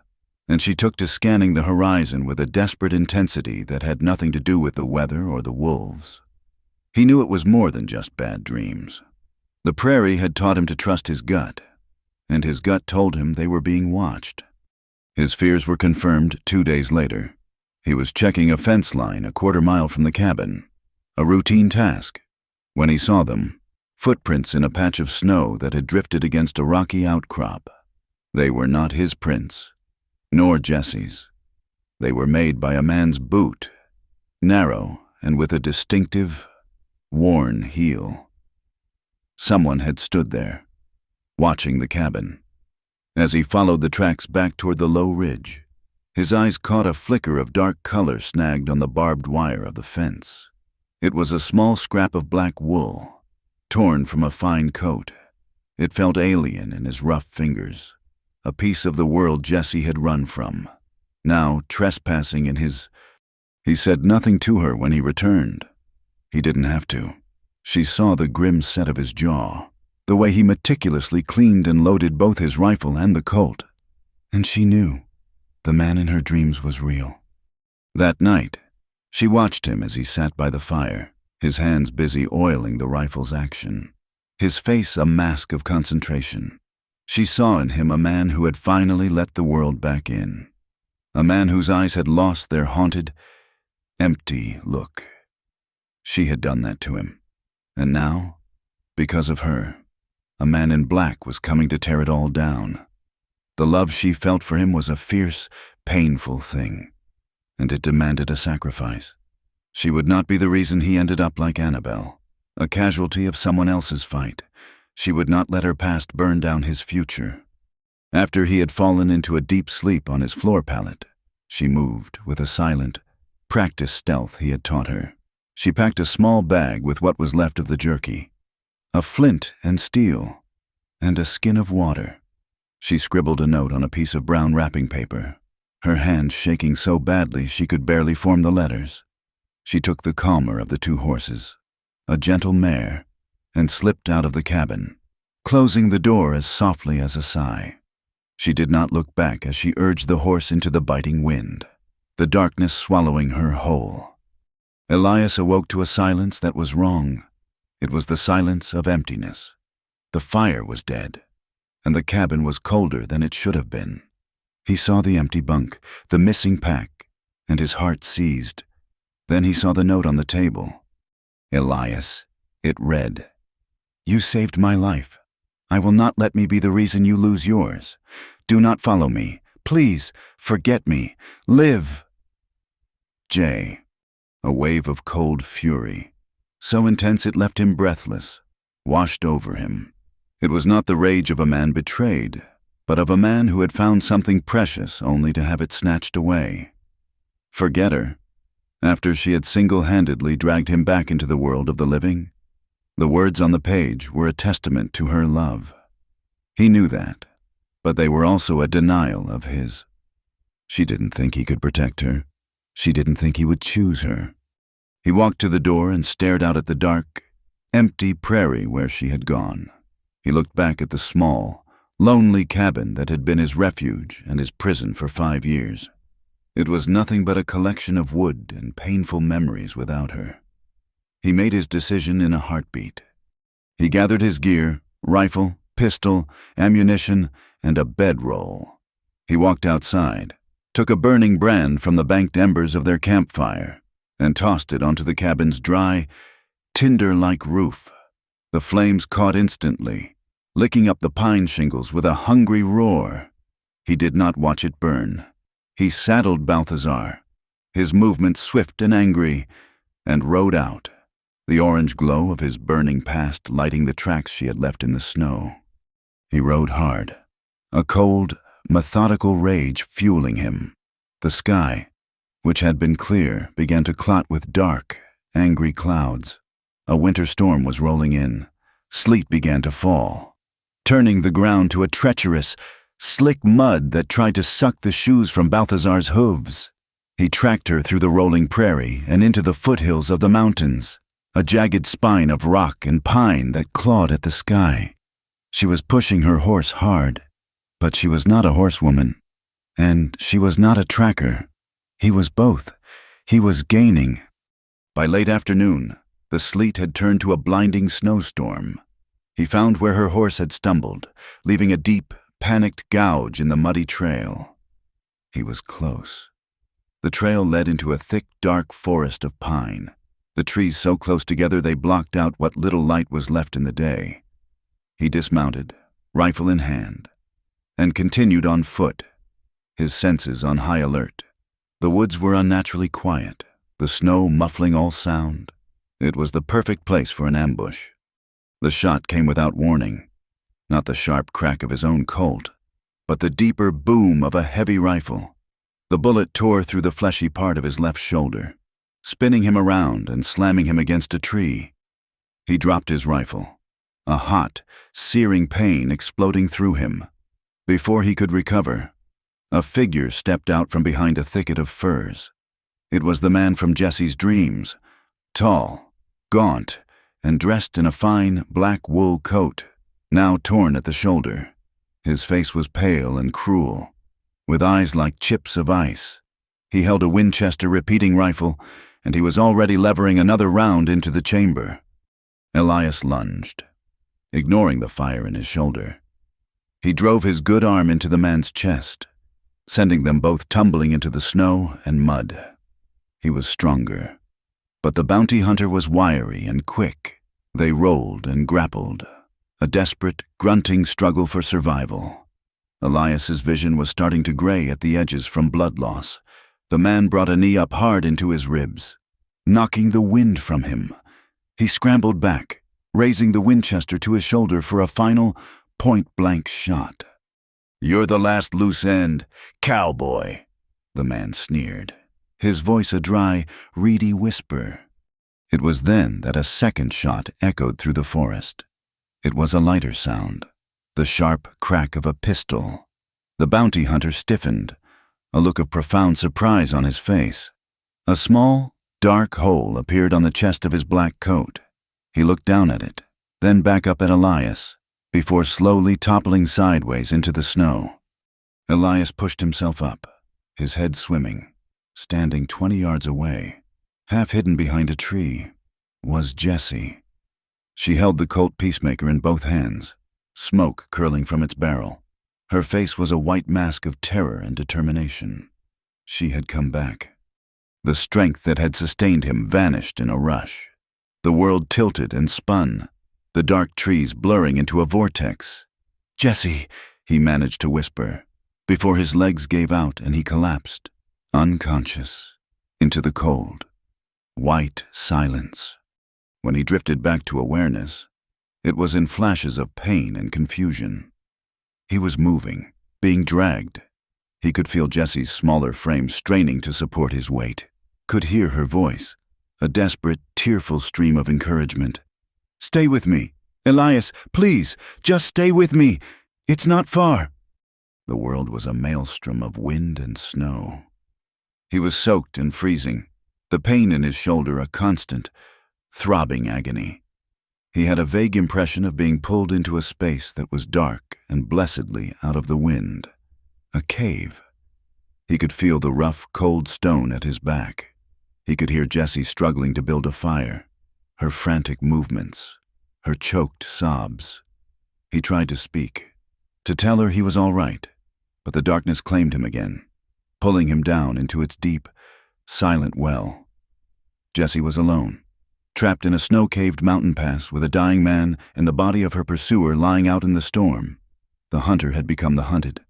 and she took to scanning the horizon with a desperate intensity that had nothing to do with the weather or the wolves. He knew it was more than just bad dreams. The prairie had taught him to trust his gut, and his gut told him they were being watched. His fears were confirmed 2 days later. He was checking a fence line a quarter-mile from the cabin, a routine task, when he saw them, footprints in a patch of snow that had drifted against a rocky outcrop. They were not his prints, nor Jessie's. They were made by a man's boot, narrow and with a distinctive, worn heel. Someone had stood there, watching the cabin. As he followed the tracks back toward the low ridge, his eyes caught a flicker of dark color snagged on the barbed wire of the fence. It was a small scrap of black wool, torn from a fine coat. It felt alien in his rough fingers, a piece of the world Jessie had run from, now trespassing in his. He said nothing to her when he returned. He didn't have to. She saw the grim set of his jaw, the way he meticulously cleaned and loaded both his rifle and the Colt, and she knew the man in her dreams was real. That night, she watched him as he sat by the fire, his hands busy oiling the rifle's action, his face a mask of concentration. She saw in him a man who had finally let the world back in, a man whose eyes had lost their haunted, empty look. She had done that to him, and now, because of her, A man in black was coming to tear it all down. The love she felt for him was a fierce, painful thing, and it demanded a sacrifice. She would not be the reason he ended up like Annabelle, a casualty of someone else's fight. She would not let her past burn down his future. After he had fallen into a deep sleep on his floor pallet, she moved with a silent, practiced stealth he had taught her. She packed a small bag with what was left of the jerky, a flint and steel, and a skin of water. She scribbled a note on a piece of brown wrapping paper, her hand shaking so badly she could barely form the letters. She took the calmer of the two horses, a gentle mare, and slipped out of the cabin, closing the door as softly as a sigh. She did not look back as she urged the horse into the biting wind, the darkness swallowing her whole. Elias awoke to a silence that was wrong. It was the silence of emptiness. The fire was dead, and the cabin was colder than it should have been. He saw the empty bunk, the missing pack, and his heart seized. Then he saw the note on the table. Elias, it read, "You saved my life. I will not let me be the reason you lose yours. Do not follow me. Please, forget me. Live." J. A wave of cold fury, so intense it left him breathless, washed over him. It was not the rage of a man betrayed, but of a man who had found something precious only to have it snatched away. Forget her, after she had single-handedly dragged him back into the world of the living? The words on the page were a testament to her love. He knew that, but they were also a denial of his. She didn't think he could protect her. She didn't think he would choose her. He walked to the door and stared out at the dark, empty prairie where she had gone. He looked back at the small, lonely cabin that had been his refuge and his prison for 5 years. It was nothing but a collection of wood and painful memories without her. He made his decision in a heartbeat. He gathered his gear, rifle, pistol, ammunition, and a bedroll. He walked outside, took a burning brand from the banked embers of their campfire, and tossed it onto the cabin's dry, tinder-like roof. The flames caught instantly, licking up the pine shingles with a hungry roar. He did not watch it burn. He saddled Balthazar, his movements swift and angry, and rode out, the orange glow of his burning past lighting the tracks she had left in the snow. He rode hard, a cold, methodical rage fueling him. The sky, which had been clear, began to clot with dark, angry clouds. A winter storm was rolling in. Sleet began to fall, turning the ground to a treacherous, slick mud that tried to suck the shoes from Balthazar's hooves. He tracked her through the rolling prairie and into the foothills of the mountains, a jagged spine of rock and pine that clawed at the sky. She was pushing her horse hard, but she was not a horsewoman, and she was not a tracker. He was both. He was gaining. By late afternoon, the sleet had turned to a blinding snowstorm. He found where her horse had stumbled, leaving a deep, panicked gouge in the muddy trail. He was close. The trail led into a thick, dark forest of pine, the trees so close together they blocked out what little light was left in the day. He dismounted, rifle in hand, and continued on foot, his senses on high alert. The woods were unnaturally quiet, the snow muffling all sound. It was the perfect place for an ambush. The shot came without warning, not the sharp crack of his own Colt, but the deeper boom of a heavy rifle. The bullet tore through the fleshy part of his left shoulder, spinning him around and slamming him against a tree. He dropped his rifle, a hot, searing pain exploding through him. Before he could recover, a figure stepped out from behind a thicket of firs. It was the man from Jesse's dreams, tall, gaunt, and dressed in a fine black wool coat, now torn at the shoulder. His face was pale and cruel, with eyes like chips of ice. He held a Winchester repeating rifle, and he was already levering another round into the chamber. Elias lunged, ignoring the fire in his shoulder. He drove his good arm into the man's chest, sending them both tumbling into the snow and mud. He was stronger, but the bounty hunter was wiry and quick. They rolled and grappled, a desperate, grunting struggle for survival. Elias's vision was starting to gray at the edges from blood loss. The man brought a knee up hard into his ribs, knocking the wind from him. He scrambled back, raising the Winchester to his shoulder for a final, point-blank shot. "You're the last loose end, cowboy," the man sneered, his voice a dry, reedy whisper. It was then that a second shot echoed through the forest. It was a lighter sound, the sharp crack of a pistol. The bounty hunter stiffened, a look of profound surprise on his face. A small, dark hole appeared on the chest of his black coat. He looked down at it, then back up at Elias, before slowly toppling sideways into the snow. Elias pushed himself up, his head swimming. Standing 20 yards away, half hidden behind a tree, was Jessie. She held the Colt Peacemaker in both hands, smoke curling from its barrel. Her face was a white mask of terror and determination. She had come back. The strength that had sustained him vanished in a rush. The world tilted and spun, the dark trees blurring into a vortex. "Jessie," he managed to whisper, before his legs gave out and he collapsed, unconscious, into the cold, white silence. When he drifted back to awareness, it was in flashes of pain and confusion. He was moving, being dragged. He could feel Jessie's smaller frame straining to support his weight, could hear her voice, a desperate, tearful stream of encouragement. "Stay with me. Elias, please, just stay with me. It's not far." The world was a maelstrom of wind and snow. He was soaked and freezing, the pain in his shoulder a constant, throbbing agony. He had a vague impression of being pulled into a space that was dark and blessedly out of the wind. A cave. He could feel the rough, cold stone at his back. He could hear Jessie struggling to build a fire, her frantic movements, her choked sobs. He tried to speak, to tell her he was all right, but the darkness claimed him again, pulling him down into its deep, silent well. Jessie was alone, trapped in a snow-caved mountain pass with a dying man and the body of her pursuer lying out in the storm. The hunter had become the hunted,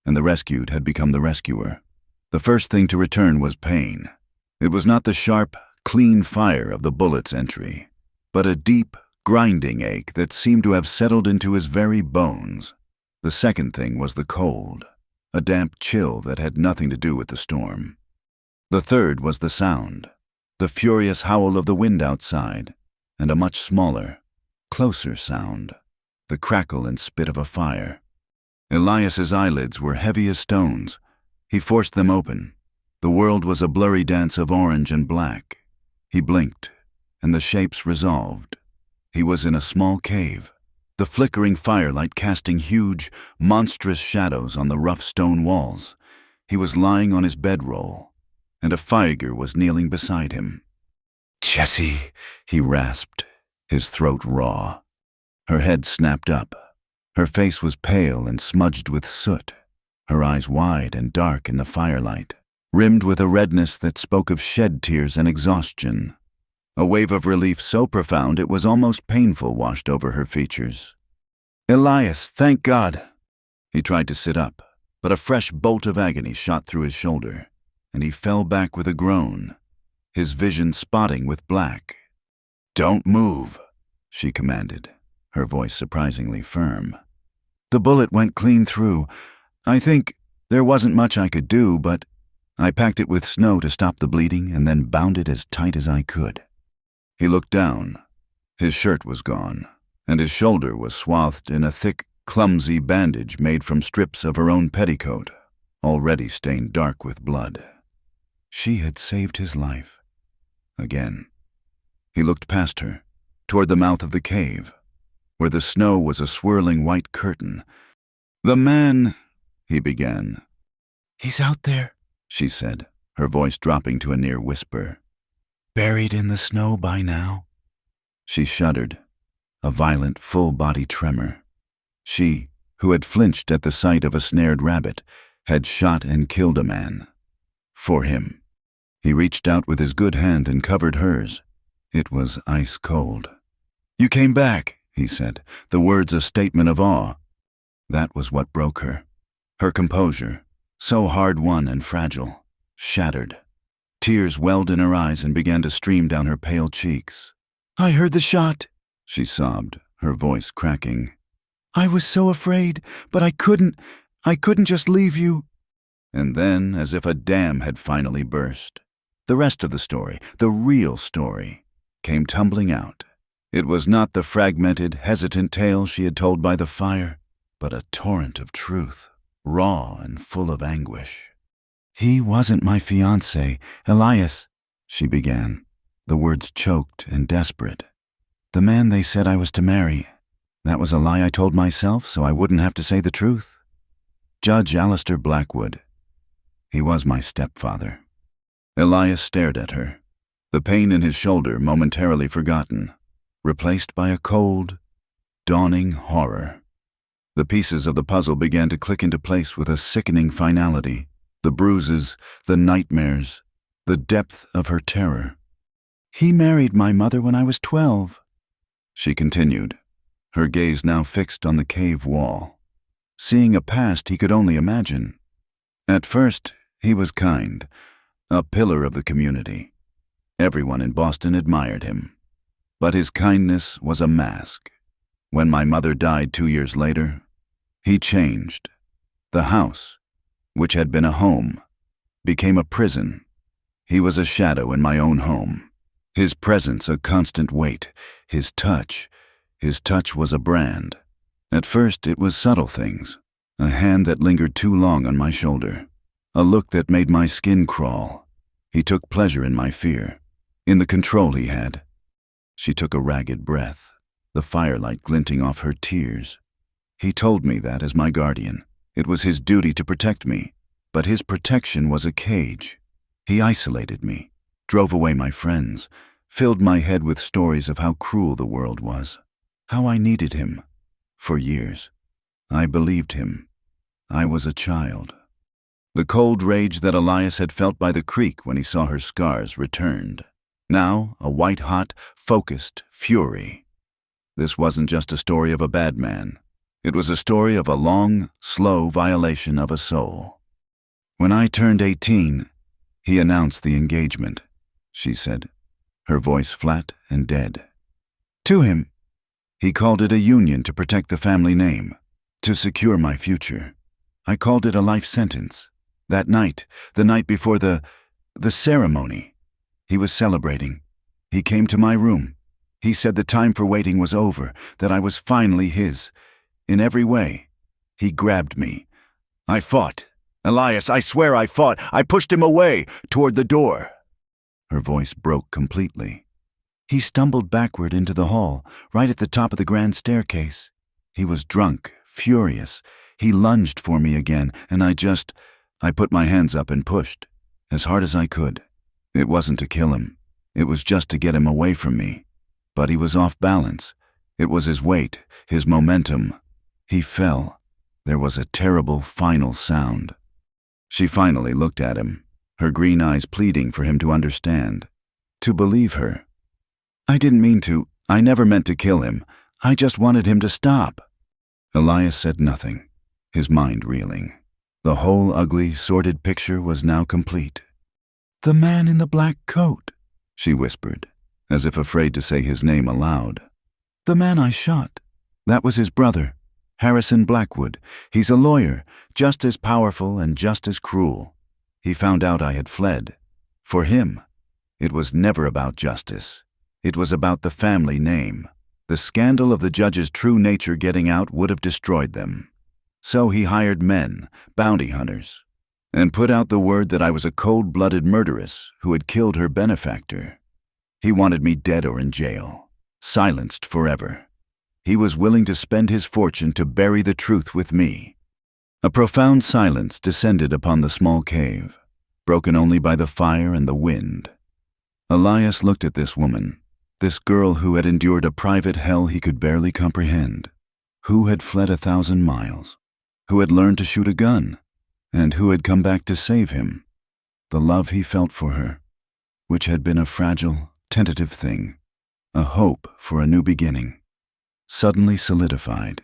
and the rescued had become the rescuer. The first thing to return was pain. It was not the sharp, clean fire of the bullet's entry, but a deep, grinding ache that seemed to have settled into his very bones. The second thing was the cold, a damp chill that had nothing to do with the storm. The third was the sound, the furious howl of the wind outside, and a much smaller, closer sound, the crackle and spit of a fire. Elias's eyelids were heavy as stones. He forced them open. The world was a blurry dance of orange and black. He blinked, and the shapes resolved. He was in a small cave, the flickering firelight casting huge, monstrous shadows on the rough stone walls. He was lying on his bedroll, and a figure was kneeling beside him. "Jessie," he rasped, his throat raw. Her head snapped up. Her face was pale and smudged with soot, her eyes wide and dark in the firelight, rimmed with a redness that spoke of shed tears and exhaustion. A wave of relief so profound it was almost painful washed over her features. "Elias, thank God." He tried to sit up, but a fresh bolt of agony shot through his shoulder, and he fell back with a groan, his vision spotting with black. "Don't move," she commanded, her voice surprisingly firm. "The bullet went clean through. I think there wasn't much I could do, but I packed it with snow to stop the bleeding and then bound it as tight as I could." He looked down. His shirt was gone, and his shoulder was swathed in a thick, clumsy bandage made from strips of her own petticoat, already stained dark with blood. She had saved his life. Again. He looked past her, toward the mouth of the cave, where the snow was a swirling white curtain. "The man," he began. "He's out there," she said, her voice dropping to a near whisper. "Buried in the snow by now." She shuddered, a violent, full-body tremor. She, who had flinched at the sight of a snared rabbit, had shot and killed a man. For him. He reached out with his good hand and covered hers. It was ice cold. "You came back," he said, the words a statement of awe. That was what broke her. Her composure, so hard-won and fragile, shattered. Tears welled in her eyes and began to stream down her pale cheeks. "I heard the shot," she sobbed, her voice cracking. "I was so afraid, but I couldn't just leave you." And then, as if a dam had finally burst, the rest of the story, the real story, came tumbling out. It was not the fragmented, hesitant tale she had told by the fire, but a torrent of truth, raw and full of anguish. "He wasn't my fiancé, Elias," she began, the words choked and desperate. "The man they said I was to marry. That was a lie I told myself so I wouldn't have to say the truth. Judge Alistair Blackwood. He was my stepfather." Elias stared at her, the pain in his shoulder momentarily forgotten, replaced by a cold, dawning horror. The pieces of the puzzle began to click into place with a sickening finality. The bruises, the nightmares, the depth of her terror. "He married my mother when I was 12, she continued, her gaze now fixed on the cave wall, seeing a past he could only imagine. At first, he was kind, a pillar of the community. Everyone in Boston admired him. But his kindness was a mask. When my mother died 2 years later, he changed. The house, which had been a home, became a prison. He was a shadow in my own home. His presence a constant weight. His touch was a brand. At first it was subtle things. A hand that lingered too long on my shoulder. A look that made my skin crawl. He took pleasure in my fear, in the control he had. She took a ragged breath, the firelight glinting off her tears. He told me that as my guardian. It was his duty to protect me, but his protection was a cage. He isolated me, drove away my friends, filled my head with stories of how cruel the world was, how I needed him. For years, I believed him. I was a child. The cold rage that Elias had felt by the creek when he saw her scars returned. Now, a white-hot, focused fury. This wasn't just a story of a bad man. It was a story of a long, slow violation of a soul. "When I turned 18, he announced the engagement," she said, her voice flat and dead. "To him. He called it a union to protect the family name, to secure my future. I called it a life sentence. That night, the night before the ceremony, he was celebrating. He came to my room. He said the time for waiting was over, that I was finally his. In every way, he grabbed me. I fought. Elias, I swear I fought. I pushed him away, toward the door." Her voice broke completely. "He stumbled backward into the hall, right at the top of the grand staircase. He was drunk, furious. He lunged for me again, and I put my hands up and pushed, as hard as I could. It wasn't to kill him. It was just to get him away from me. But he was off balance. It was his weight, his momentum. He fell. There was a terrible final sound." She finally looked at him, her green eyes pleading for him to understand, to believe her. "I didn't mean to. I never meant to kill him. I just wanted him to stop." Elias said nothing, his mind reeling. The whole ugly, sordid picture was now complete. "The man in the black coat," she whispered, as if afraid to say his name aloud. "The man I shot. That was his brother, Harrison Blackwood. He's a lawyer, just as powerful and just as cruel. He found out I had fled. For him, it was never about justice. It was about the family name. The scandal of the judge's true nature getting out would have destroyed them. So he hired men, bounty hunters, and put out the word that I was a cold-blooded murderess who had killed her benefactor. He wanted me dead or in jail, silenced forever. He was willing to spend his fortune to bury the truth with me." A profound silence descended upon the small cave, broken only by the fire and the wind. Elias looked at this woman, this girl who had endured a private hell he could barely comprehend, who had fled 1,000 miles, who had learned to shoot a gun, and who had come back to save him. The love he felt for her, which had been a fragile, tentative thing, a hope for a new beginning. suddenly solidified.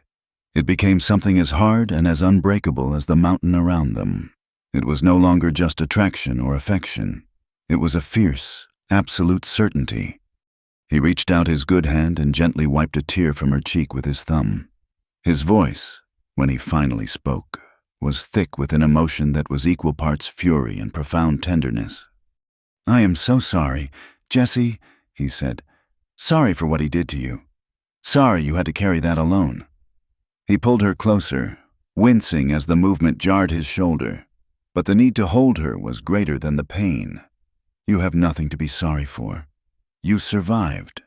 It became something as hard and as unbreakable as the mountain around them. It was no longer just attraction or affection. It was a fierce, absolute certainty. He reached out his good hand and gently wiped a tear from her cheek with his thumb. His voice, when he finally spoke, was thick with an emotion that was equal parts fury and profound tenderness. "I am so sorry, Jesse," he said. "Sorry for what he did to you. Sorry you had to carry that alone." He pulled her closer, wincing as the movement jarred his shoulder, but the need to hold her was greater than the pain. "You have nothing to be sorry for. You survived."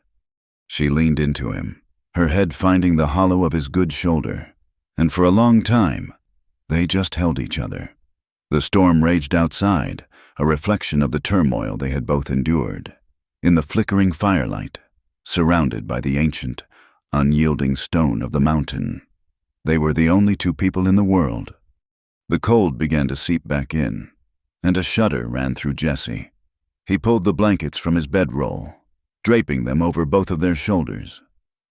She leaned into him, her head finding the hollow of his good shoulder, and for a long time, they just held each other. The storm raged outside, a reflection of the turmoil they had both endured. In the flickering firelight, surrounded by the ancient, unyielding stone of the mountain, they were the only two people in the world. The cold began to seep back in, and a shudder ran through Jesse. He pulled the blankets from his bedroll, draping them over both of their shoulders.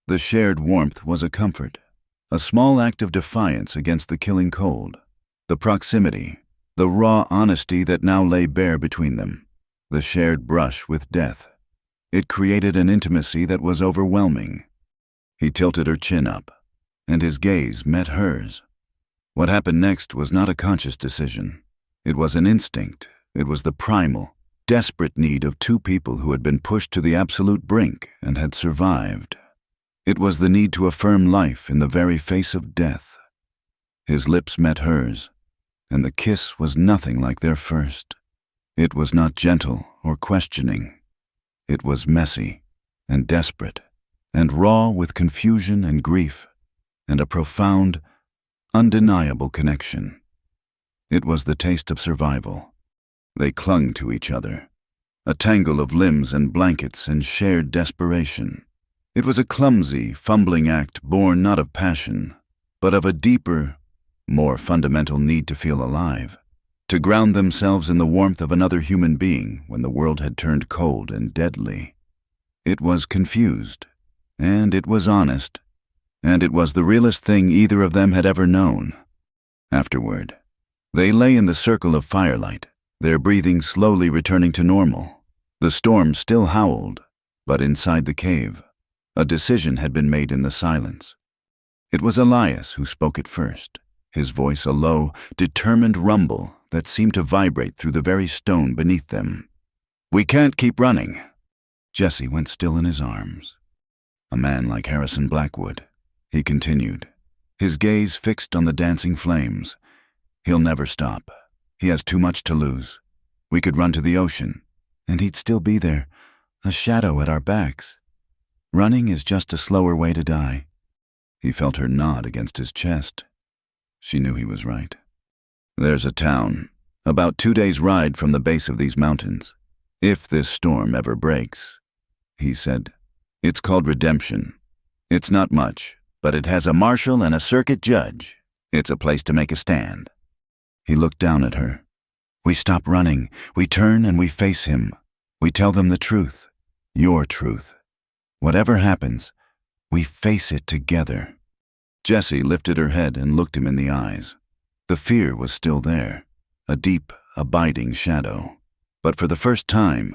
The shared warmth was a comfort, a small act of defiance against the killing cold. The proximity, the raw honesty that now lay bare between them, the shared brush with death. It created an intimacy that was overwhelming. He tilted her chin up, and his gaze met hers. What happened next was not a conscious decision. It was an instinct. It was the primal, desperate need of two people who had been pushed to the absolute brink and had survived. It was the need to affirm life in the very face of death. His lips met hers, and the kiss was nothing like their first. It was not gentle or questioning. It was messy and desperate and raw with confusion and grief and a profound, undeniable connection. It was the taste of survival. They clung to each other, a tangle of limbs and blankets and shared desperation. It was a clumsy, fumbling act born not of passion, but of a deeper, more fundamental need to feel alive, to ground themselves in the warmth of another human being when the world had turned cold and deadly. It was confused, and it was honest, and it was the realest thing either of them had ever known. Afterward, they lay in the circle of firelight, their breathing slowly returning to normal. The storm still howled, but inside the cave, a decision had been made in the silence. It was Elias who spoke it first, his voice a low, determined rumble that seemed to vibrate through the very stone beneath them. "We can't keep running." Jesse went still in his arms. "A man like Harrison Blackwood," he continued, his gaze fixed on the dancing flames. "He'll never stop. He has too much to lose. We could run to the ocean, and he'd still be there, a shadow at our backs. Running is just a slower way to die." He felt her nod against his chest. She knew he was right. "There's a town, about 2 days' ride from the base of these mountains, if this storm ever breaks," he said. "It's called Redemption. It's not much, but it has a marshal and a circuit judge. It's a place to make a stand." He looked down at her. "We stop running. We turn and we face him. We tell them the truth, your truth. Whatever happens, we face it together." Jessie lifted her head and looked him in the eyes. The fear was still there, a deep, abiding shadow. But for the first time,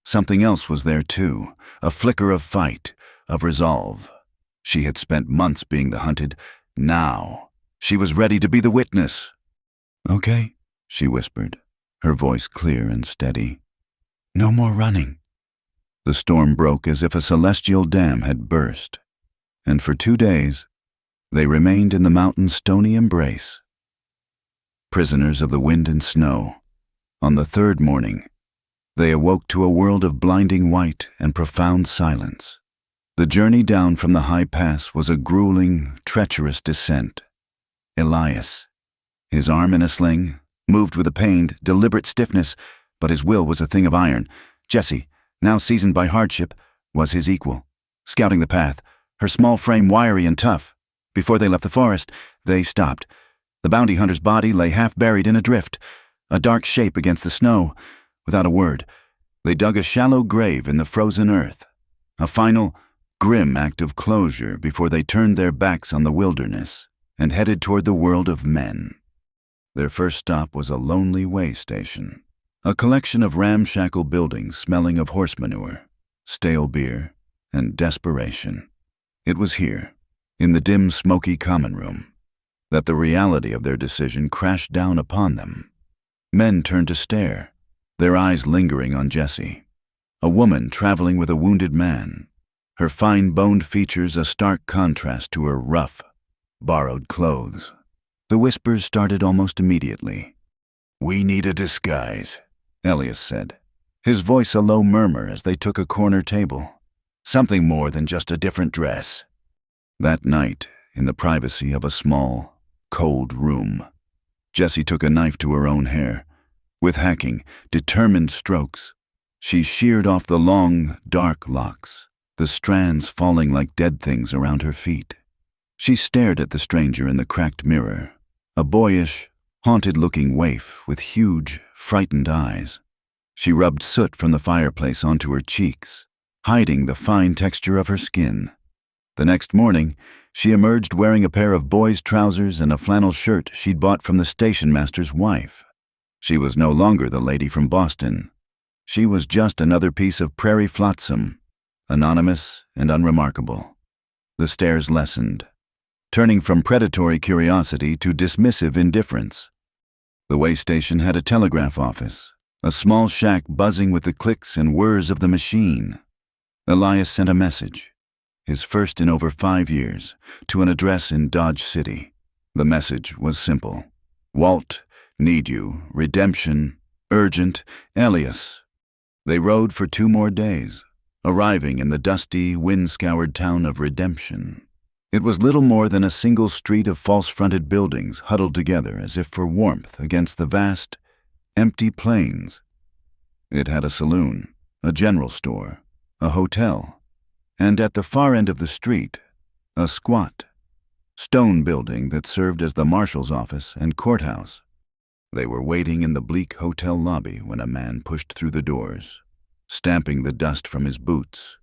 something else was there too, a flicker of fight, of resolve. She had spent months being the hunted. Now, she was ready to be the witness. "Okay," she whispered, her voice clear and steady. "No more running." The storm broke as if a celestial dam had burst, and for 2 days, they remained in the mountain's stony embrace, prisoners of the wind and snow. On the 3rd morning, they awoke to a world of blinding white and profound silence. The journey down from the high pass was a grueling, treacherous descent. Elias, his arm in a sling, moved with a pained, deliberate stiffness, but his will was a thing of iron. Jessie, now seasoned by hardship, was his equal, scouting the path, her small frame wiry and tough. Before they left the forest, they stopped. The bounty hunter's body lay half buried in a drift, a dark shape against the snow. Without a word, they dug a shallow grave in the frozen earth, a final, grim act of closure before they turned their backs on the wilderness and headed toward the world of men. Their first stop was a lonely way station, a collection of ramshackle buildings smelling of horse manure, stale beer, and desperation. It was here, in the dim, smoky common room, that the reality of their decision crashed down upon them. Men turned to stare, their eyes lingering on Jessie, a woman traveling with a wounded man, her fine-boned features a stark contrast to her rough, borrowed clothes. The whispers started almost immediately. "We need a disguise," Elias said, his voice a low murmur as they took a corner table. "Something more than just a different dress." That night, in the privacy of a small, cold room, Jessie took a knife to her own hair. With hacking, determined strokes, she sheared off the long, dark locks, the strands falling like dead things around her feet. She stared at the stranger in the cracked mirror, a boyish, haunted-looking waif with huge, frightened eyes. She rubbed soot from the fireplace onto her cheeks, hiding the fine texture of her skin. The next morning, she emerged wearing a pair of boys' trousers and a flannel shirt she'd bought from the station master's wife. She was no longer the lady from Boston. She was just another piece of prairie flotsam, anonymous and unremarkable. The stares lessened, turning from predatory curiosity to dismissive indifference. The way station had a telegraph office, a small shack buzzing with the clicks and whirs of the machine. Elias sent a message, his first in over 5 years, to an address in Dodge City. The message was simple. "Walt, need you, redemption, urgent, Elias." They rode for 2 more days, arriving in the dusty, wind-scoured town of Redemption. It was little more than a single street of false-fronted buildings huddled together as if for warmth against the vast, empty plains. It had a saloon, a general store, a hotel, and at the far end of the street, a squat, stone building that served as the marshal's office and courthouse. They were waiting in the bleak hotel lobby when a man pushed through the doors, stamping the dust from his boots.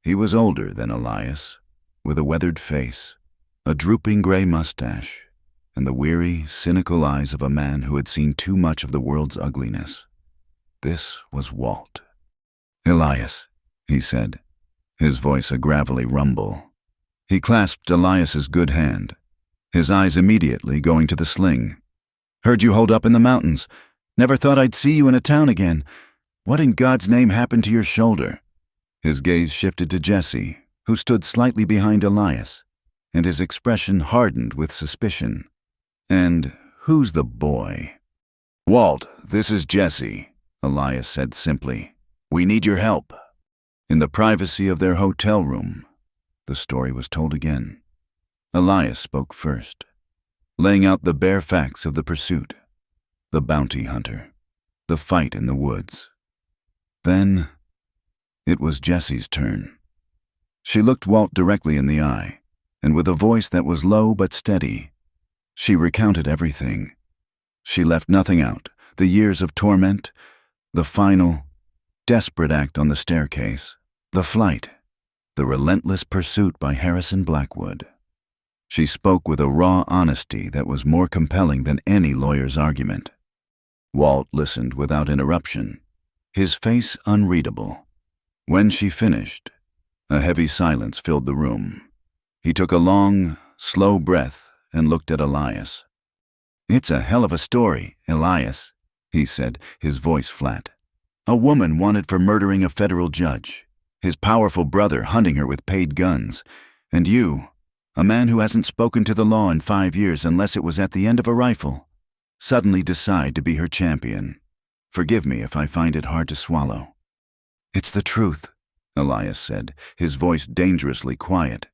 He was older than Elias, with a weathered face, a drooping gray mustache, and the weary, cynical eyes of a man who had seen too much of the world's ugliness. This was Walt. "Elias," he said, his voice a gravelly rumble. He clasped Elias's good hand, his eyes immediately going to the sling. "Heard you hold up in the mountains. Never thought I'd see you in a town again. What in God's name happened to your shoulder?" His gaze shifted to Jessie, who stood slightly behind Elias, and his expression hardened with suspicion. "And who's the boy?" "Walt, this is Jessie," Elias said simply. "We need your help." In the privacy of their hotel room, the story was told again. Elias spoke first, laying out the bare facts of the pursuit, the bounty hunter, the fight in the woods. Then, it was Jessie's turn. She looked Walt directly in the eye, and with a voice that was low but steady, she recounted everything. She left nothing out, the years of torment, the final, desperate act on the staircase, the flight, the relentless pursuit by Harrison Blackwood. She spoke with a raw honesty that was more compelling than any lawyer's argument. Walt listened without interruption, his face unreadable. When she finished, a heavy silence filled the room. He took a long, slow breath and looked at Elias. "It's a hell of a story, Elias," he said, his voice flat. "A woman wanted for murdering a federal judge, his powerful brother hunting her with paid guns, and you, a man who hasn't spoken to the law in 5 years unless it was at the end of a rifle, suddenly decide to be her champion. Forgive me if I find it hard to swallow." "It's the truth," Elias said, his voice dangerously quiet.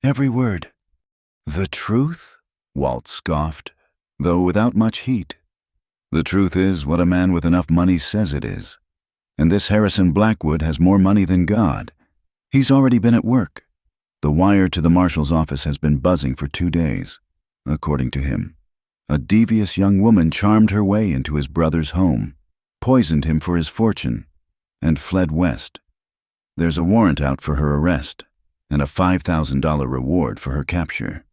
"Every word." "The truth?" Walt scoffed, though without much heat. "The truth is what a man with enough money says it is. And this Harrison Blackwood has more money than God. He's already been at work. The wire to the marshal's office has been buzzing for 2 days. According to him, a devious young woman charmed her way into his brother's home, poisoned him for his fortune, and fled west. There's a warrant out for her arrest, and a $5,000 reward for her capture.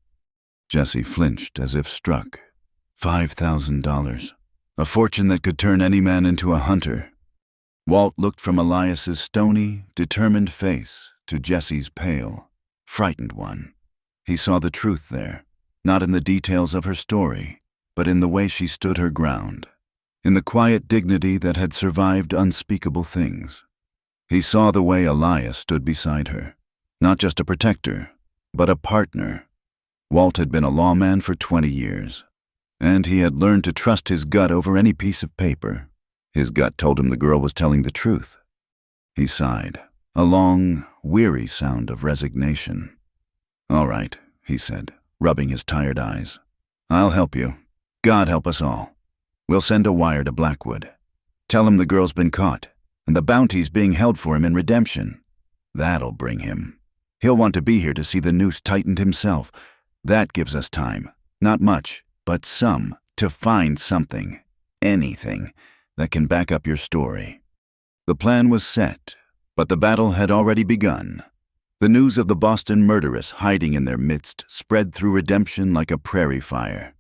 Jessie flinched as if struck. $5,000. A fortune that could turn any man into a hunter. Walt looked from Elias's stony, determined face to Jessie's pale, frightened one. He saw the truth there, not in the details of her story, but in the way she stood her ground, in the quiet dignity that had survived unspeakable things. He saw the way Elias stood beside her, not just a protector, but a partner. Walt had been a lawman for 20 years, and he had learned to trust his gut over any piece of paper. His gut told him the girl was telling the truth. He sighed, a long, weary sound of resignation. "All right," he said, rubbing his tired eyes. "I'll help you. God help us all. We'll send a wire to Blackwood. Tell him the girl's been caught, and the bounty's being held for him in redemption. That'll bring him. He'll want to be here to see the noose tightened himself. That gives us time. Not much, but some, to find something, anything, that can back up your story." The plan was set, but the battle had already begun. The news of the Boston murderess hiding in their midst spread through Redemption like a prairie fire.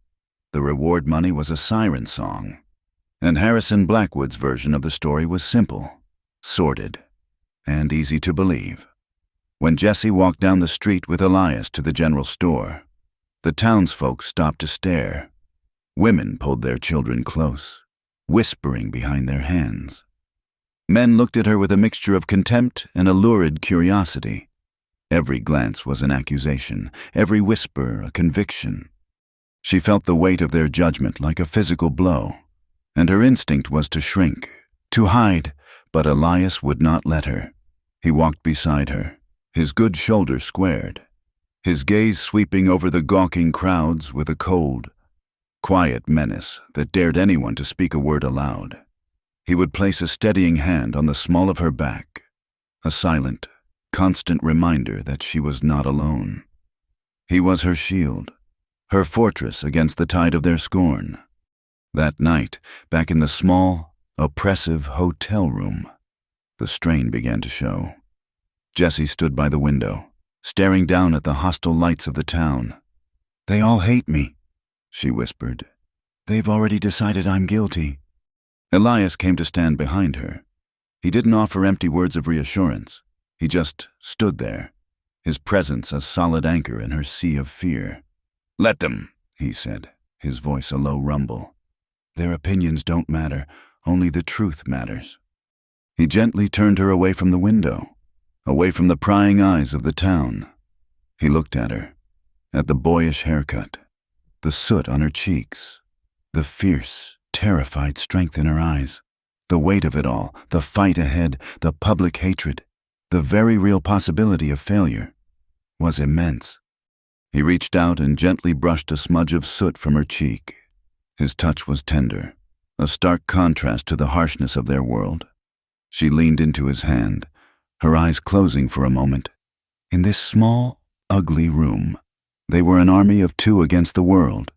The reward money was a siren song, and Harrison Blackwood's version of the story was simple, sordid, and easy to believe. When Jessie walked down the street with Elias to the general store, the townsfolk stopped to stare. Women pulled their children close, whispering behind their hands. Men looked at her with a mixture of contempt and a lurid curiosity. Every glance was an accusation, every whisper a conviction. She felt the weight of their judgment like a physical blow, and her instinct was to shrink, to hide, but Elias would not let her. He walked beside her, his good shoulder squared, his gaze sweeping over the gawking crowds with a cold, quiet menace that dared anyone to speak a word aloud. He would place a steadying hand on the small of her back, a silent, constant reminder that she was not alone. He was her shield, her fortress against the tide of their scorn. That night, back in the small, oppressive hotel room, the strain began to show. Jessie stood by the window, staring down at the hostile lights of the town. "They all hate me," she whispered. "They've already decided I'm guilty." Elias came to stand behind her. He didn't offer empty words of reassurance. He just stood there, his presence a solid anchor in her sea of fear. "Let them," he said, his voice a low rumble. "Their opinions don't matter, only the truth matters." He gently turned her away from the window, away from the prying eyes of the town. He looked at her, at the boyish haircut, the soot on her cheeks, the fierce, terrified strength in her eyes. The weight of it all, the fight ahead, the public hatred, the very real possibility of failure, was immense. He reached out and gently brushed a smudge of soot from her cheek. His touch was tender, a stark contrast to the harshness of their world. She leaned into his hand, her eyes closing for a moment. In this small, ugly room, they were an army of two against the world.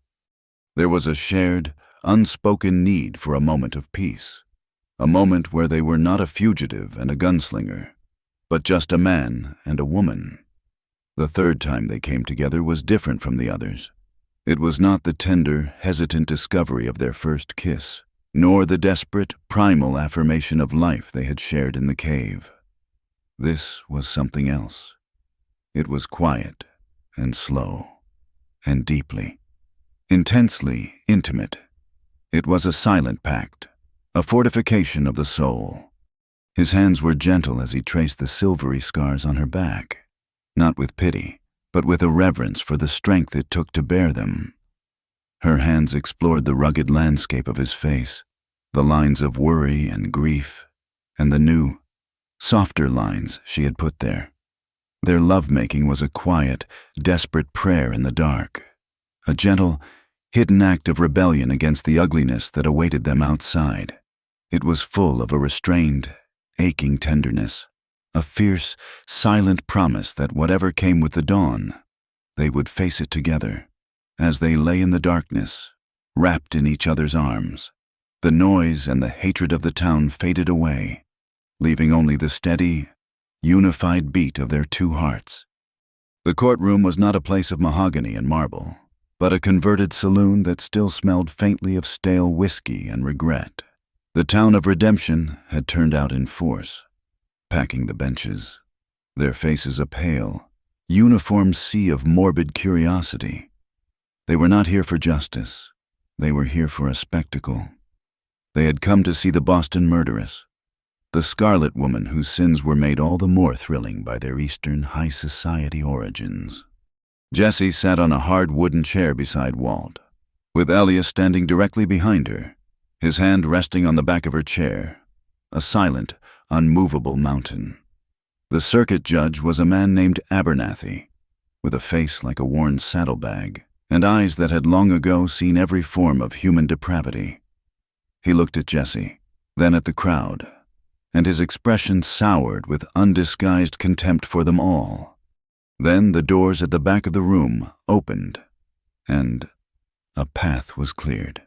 There was a shared, unspoken need for a moment of peace, a moment where they were not a fugitive and a gunslinger, but just a man and a woman. The third time they came together was different from the others. It was not the tender, hesitant discovery of their first kiss, nor the desperate, primal affirmation of life they had shared in the cave. This was something else. It was quiet and slow and deeply, intensely intimate. It was a silent pact, a fortification of the soul. His hands were gentle as he traced the silvery scars on her back, not with pity, but with a reverence for the strength it took to bear them. Her hands explored the rugged landscape of his face, the lines of worry and grief, and the new, softer lines she had put there. Their lovemaking was a quiet, desperate prayer in the dark, a gentle, hidden act of rebellion against the ugliness that awaited them outside. It was full of a restrained, aching tenderness, a fierce, silent promise that whatever came with the dawn, they would face it together. As they lay in the darkness, wrapped in each other's arms, the noise and the hatred of the town faded away, leaving only the steady, unified beat of their two hearts. The courtroom was not a place of mahogany and marble, but a converted saloon that still smelled faintly of stale whiskey and regret. The town of redemption had turned out in force, packing the benches, their faces a pale, uniform sea of morbid curiosity. They were not here for justice. They were here for a spectacle. They had come to see the Boston murderess, the Scarlet Woman whose sins were made all the more thrilling by their Eastern high society origins. Jessie sat on a hard wooden chair beside Walt, with Elias standing directly behind her, his hand resting on the back of her chair, a silent, unmovable mountain. The circuit judge was a man named Abernathy, with a face like a worn saddlebag, and eyes that had long ago seen every form of human depravity. He looked at Jessie, then at the crowd, and his expression soured with undisguised contempt for them all. Then the doors at the back of the room opened, and a path was cleared.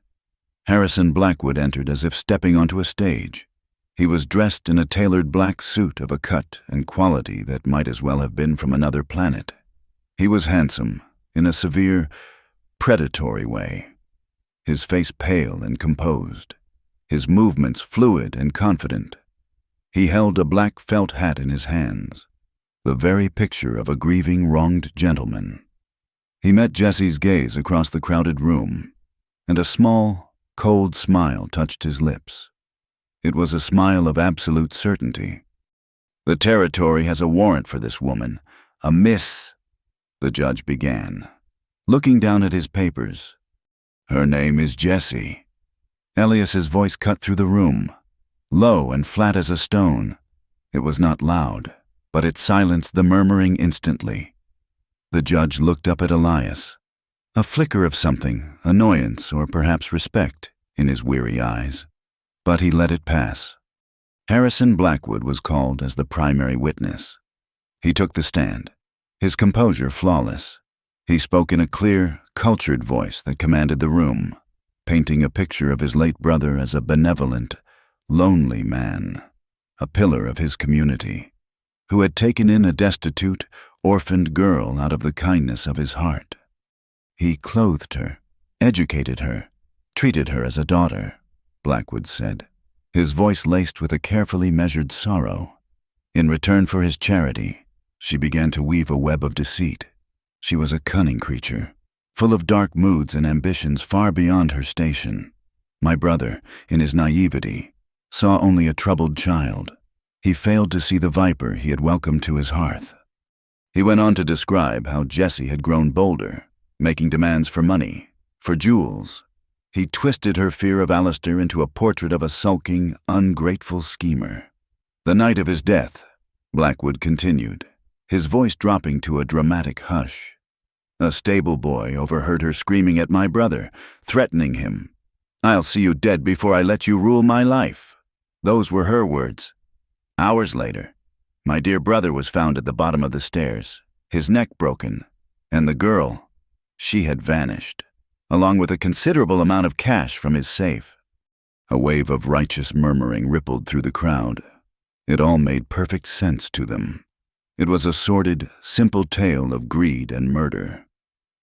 Harrison Blackwood entered as if stepping onto a stage. He was dressed in a tailored black suit of a cut and quality that might as well have been from another planet. He was handsome, in a severe, predatory way, his face pale and composed, his movements fluid and confident. He held a black felt hat in his hands, the very picture of a grieving, wronged gentleman. He met Jessie's gaze across the crowded room, and a small, cold smile touched his lips. It was a smile of absolute certainty. "The territory has a warrant for this woman, a miss," the judge began, looking down at his papers. "Her name is Jessie." Elias's voice cut through the room, low and flat as a stone. It was not loud, but it silenced the murmuring instantly. The judge looked up at Elias, a flicker of something, annoyance or perhaps respect, in his weary eyes. But he let it pass. Harrison Blackwood was called as the primary witness. He took the stand, his composure flawless. He spoke in a clear, cultured voice that commanded the room, painting a picture of his late brother as a benevolent, lonely man, a pillar of his community, who had taken in a destitute, orphaned girl out of the kindness of his heart. He clothed her, educated her, treated her as a daughter, Blackwood said, his voice laced with a carefully measured sorrow. In return for his charity, she began to weave a web of deceit. She was a cunning creature, full of dark moods and ambitions far beyond her station. My brother, in his naivety, saw only a troubled child. He failed to see the viper he had welcomed to his hearth. He went on to describe how Jessie had grown bolder, making demands for money, for jewels. He twisted her fear of Alistair into a portrait of a sulking, ungrateful schemer. The night of his death, Blackwood continued, his voice dropping to a dramatic hush. A stable boy overheard her screaming at my brother, threatening him. "I'll see you dead before I let you rule my life." Those were her words. Hours later, my dear brother was found at the bottom of the stairs, his neck broken, and the girl, she had vanished, along with a considerable amount of cash from his safe. A wave of righteous murmuring rippled through the crowd. It all made perfect sense to them. It was a sordid, simple tale of greed and murder.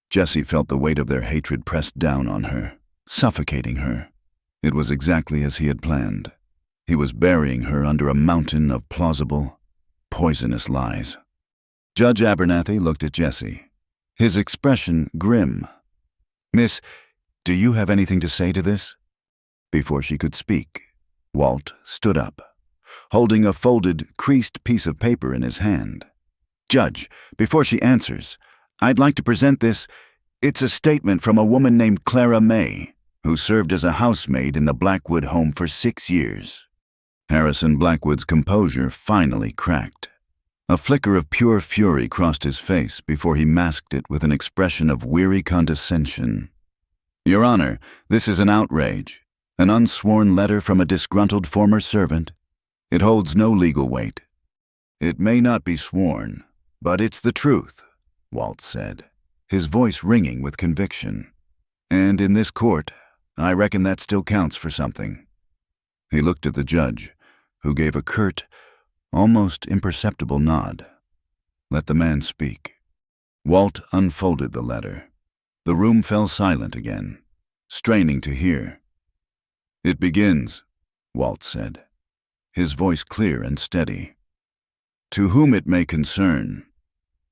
Jessie felt the weight of their hatred pressed down on her, suffocating her. It was exactly as he had planned. He was burying her under a mountain of plausible, poisonous lies. Judge Abernathy looked at Jessie, his expression grim. "Miss, do you have anything to say to this?" Before she could speak, Walt stood up, holding a folded, creased piece of paper in his hand. "Judge, before she answers, I'd like to present this. It's a statement from a woman named Clara May, who served as a housemaid in the Blackwood home for 6 years. Harrison Blackwood's composure finally cracked. A flicker of pure fury crossed his face before he masked it with an expression of weary condescension. "Your Honor, this is an outrage, an unsworn letter from a disgruntled former servant. It holds no legal weight." "It may not be sworn, but it's the truth," Walt said, his voice ringing with conviction. "And in this court, I reckon that still counts for something." He looked at the judge, who gave a curt, almost imperceptible nod. "Let the man speak." Walt unfolded the letter. The room fell silent again, straining to hear. "It begins," Walt said, his voice clear and steady. "To whom it may concern,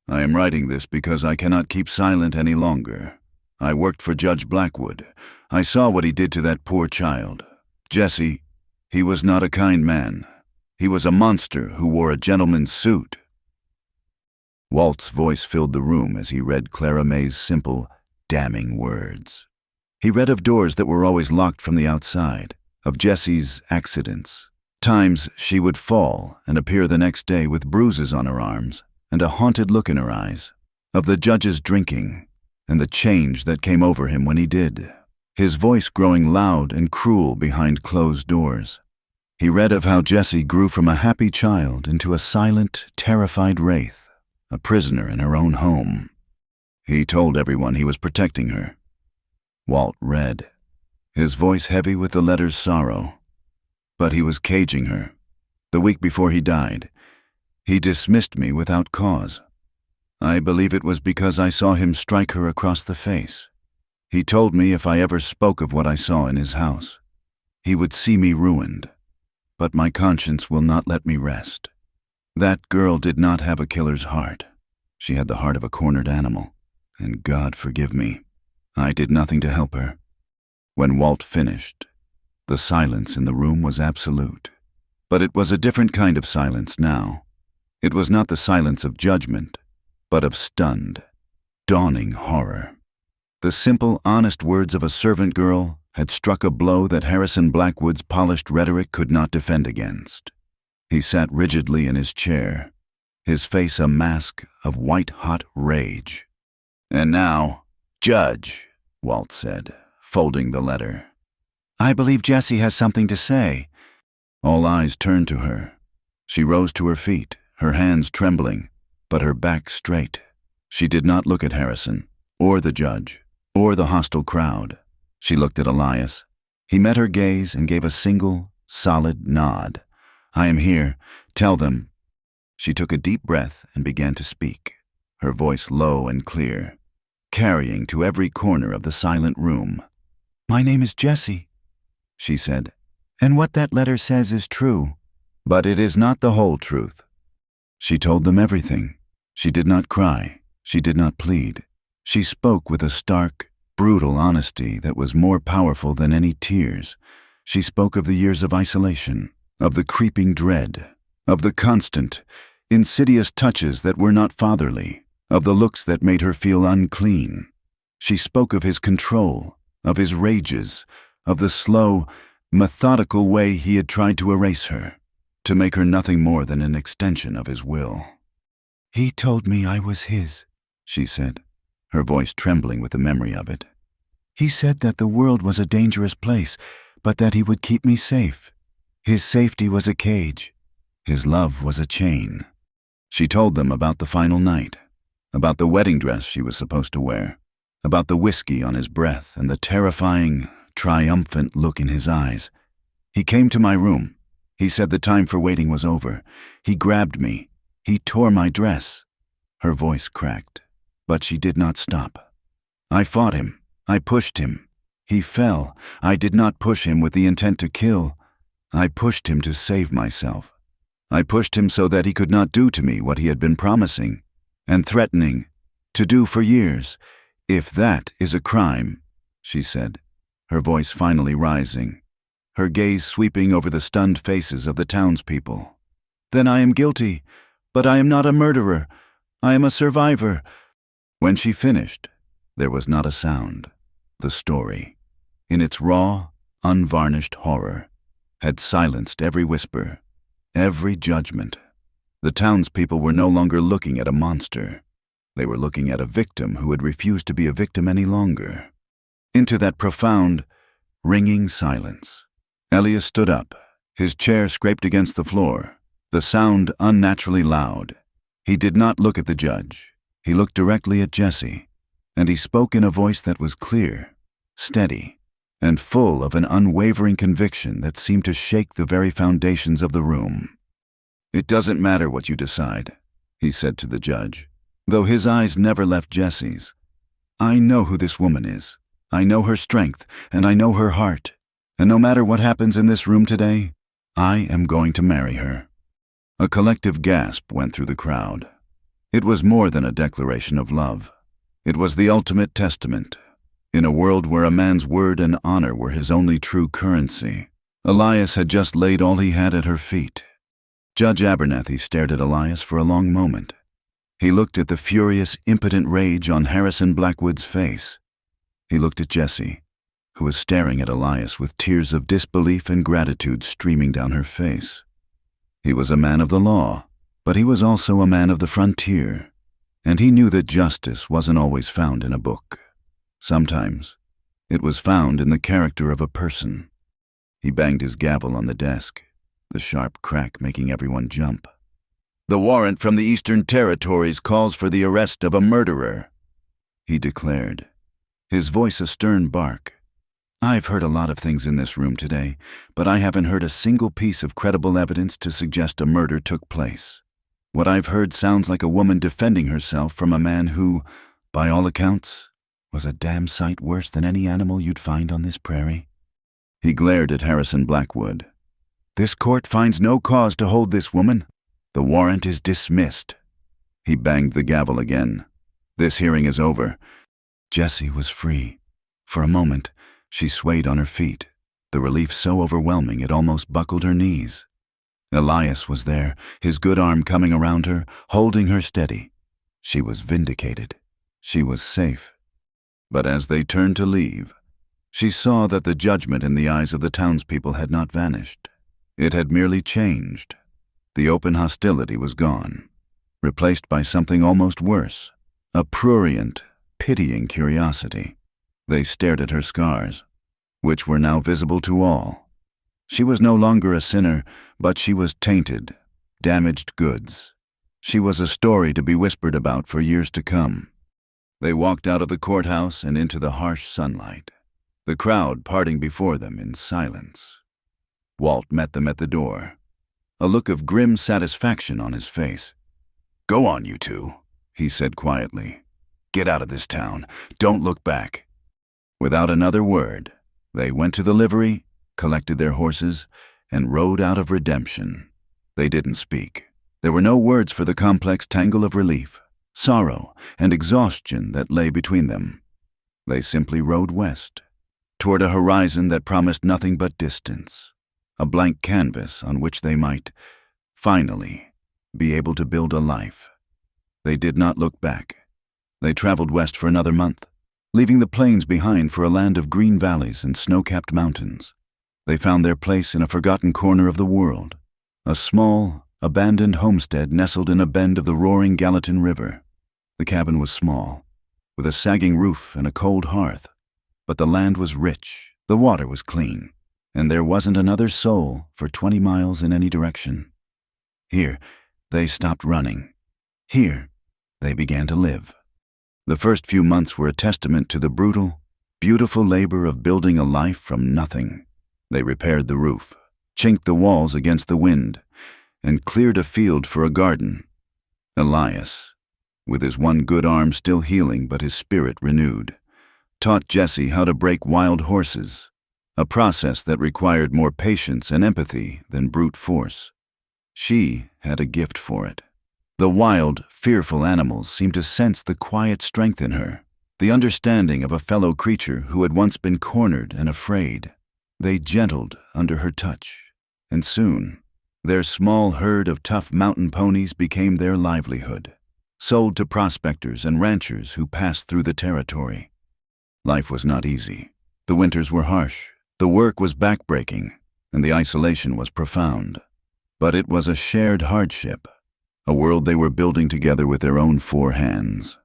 I am writing this because I cannot keep silent any longer. I worked for Judge Blackwood. I saw what he did to that poor child. Jesse, he was not a kind man. He was a monster who wore a gentleman's suit." Walt's voice filled the room as he read Clara May's simple, damning words. He read of doors that were always locked from the outside, of Jesse's accidents, times she would fall and appear the next day with bruises on her arms and a haunted look in her eyes, of the judge's drinking and the change that came over him when he did, his voice growing loud and cruel behind closed doors. He read of how Jesse grew from a happy child into a silent, terrified wraith, a prisoner in her own home. He told everyone he was protecting her. Walt read, his voice heavy with the letter's sorrow. But he was caging her. The week before he died, he dismissed me without cause. I believe it was because I saw him strike her across the face. He told me if I ever spoke of what I saw in his house, he would see me ruined. But my conscience will not let me rest. That girl did not have a killer's heart. She had the heart of a cornered animal, and God forgive me, I did nothing to help her. When Walt finished, the silence in the room was absolute. But it was a different kind of silence now. It was not the silence of judgment, but of stunned, dawning horror. The simple, honest words of a servant girl had struck a blow that Harrison Blackwood's polished rhetoric could not defend against. He sat rigidly in his chair, his face a mask of white-hot rage. "And now, Judge," Walt said, folding the letter. "I believe Jesse has something to say." All eyes turned to her. She rose to her feet, her hands trembling, but her back straight. She did not look at Harrison, or the judge, or the hostile crowd. She looked at Elias. He met her gaze and gave a single, solid nod. "I am here. Tell them." She took a deep breath and began to speak, her voice low and clear, carrying to every corner of the silent room. "My name is Jesse," she said, "and what that letter says is true. But it is not the whole truth." She told them everything. She did not cry. She did not plead. She spoke with a stark, brutal honesty that was more powerful than any tears. She spoke of the years of isolation, of the creeping dread, of the constant, insidious touches that were not fatherly, of the looks that made her feel unclean. She spoke of his control, of his rages, of the slow, methodical way he had tried to erase her, to make her nothing more than an extension of his will. "He told me I was his," she said, her voice trembling with the memory of it. "He said that the world was a dangerous place, but that he would keep me safe. His safety was a cage. His love was a chain." She told them about the final night, about the wedding dress she was supposed to wear, about the whiskey on his breath and the terrifying, triumphant look in his eyes. "He came to my room. He said the time for waiting was over. He grabbed me. He tore my dress." Her voice cracked, but she did not stop. "I fought him. I pushed him. He fell. I did not push him with the intent to kill. I pushed him to save myself. I pushed him so that he could not do to me what he had been promising and threatening to do for years. If that is a crime," she said, her voice finally rising, her gaze sweeping over the stunned faces of the townspeople, "then I am guilty, but I am not a murderer. I am a survivor." When she finished, there was not a sound. The story, in its raw, unvarnished horror, had silenced every whisper, every judgment. The townspeople were no longer looking at a monster. They were looking at a victim who had refused to be a victim any longer. Into that profound, ringing silence, Elias stood up, his chair scraped against the floor, the sound unnaturally loud. He did not look at the judge. He looked directly at Jesse, and he spoke in a voice that was clear, steady, and full of an unwavering conviction that seemed to shake the very foundations of the room. "It doesn't matter what you decide," he said to the judge. though his eyes never left Jesse's. "I know who this woman is. I know her strength, and I know her heart. And no matter what happens in this room today, I am going to marry her." A collective gasp went through the crowd. It was more than a declaration of love. It was the ultimate testament. In a world where a man's word and honor were his only true currency, Elias had just laid all he had at her feet. Judge Abernathy stared at Elias for a long moment. He looked at the furious, impotent rage on Harrison Blackwood's face. He looked at Jessie, who was staring at Elias with tears of disbelief and gratitude streaming down her face. He was a man of the law, but he was also a man of the frontier, and he knew that justice wasn't always found in a book. Sometimes it was found in the character of a person. He banged his gavel on the desk, the sharp crack making everyone jump. "The warrant from the Eastern Territories calls for the arrest of a murderer," he declared, his voice a stern bark. "I've heard a lot of things in this room today, but I haven't heard a single piece of credible evidence to suggest a murder took place. What I've heard sounds like a woman defending herself from a man who, by all accounts, was a damn sight worse than any animal you'd find on this prairie." He glared at Harrison Blackwood. "This court finds no cause to hold this woman. The warrant is dismissed." He banged the gavel again. "This hearing is over." Jessie was free. For a moment, she swayed on her feet, the relief so overwhelming it almost buckled her knees. Elias was there, his good arm coming around her, holding her steady. She was vindicated. She was safe. But as they turned to leave, she saw that the judgment in the eyes of the townspeople had not vanished. It had merely changed. The open hostility was gone, replaced by something almost worse, a prurient, pitying curiosity. They stared at her scars, which were now visible to all. She was no longer a sinner, but she was tainted, damaged goods. She was a story to be whispered about for years to come. They walked out of the courthouse and into the harsh sunlight, the crowd parting before them in silence. Walt met them at the door, a look of grim satisfaction on his face. "Go on, you two," he said quietly. "Get out of this town. Don't look back." Without another word, they went to the livery, collected their horses, and rode out of Redemption. They didn't speak. There were no words for the complex tangle of relief, sorrow, and exhaustion that lay between them. They simply rode west, toward a horizon that promised nothing but distance, a blank canvas on which they might, finally, be able to build a life. They did not look back. They traveled west for another month, leaving the plains behind for a land of green valleys and snow-capped mountains. They found their place in a forgotten corner of the world, a small, abandoned homestead nestled in a bend of the roaring Gallatin River. The cabin was small, with a sagging roof and a cold hearth, but the land was rich, the water was clean, and there wasn't another soul for 20 miles in any direction. Here, they stopped running. Here, they began to live. The first few months were a testament to the brutal, beautiful labor of building a life from nothing. They repaired the roof, chinked the walls against the wind, and cleared a field for a garden. Elias, with his one good arm still healing but his spirit renewed, taught Jessie how to break wild horses, a process that required more patience and empathy than brute force. She had a gift for it. The wild, fearful animals seemed to sense the quiet strength in her, the understanding of a fellow creature who had once been cornered and afraid. They gentled under her touch, and soon, their small herd of tough mountain ponies became their livelihood, sold to prospectors and ranchers who passed through the territory. Life was not easy. The winters were harsh, the work was backbreaking, and the isolation was profound. But it was a shared hardship, a world they were building together with their own 4 hands,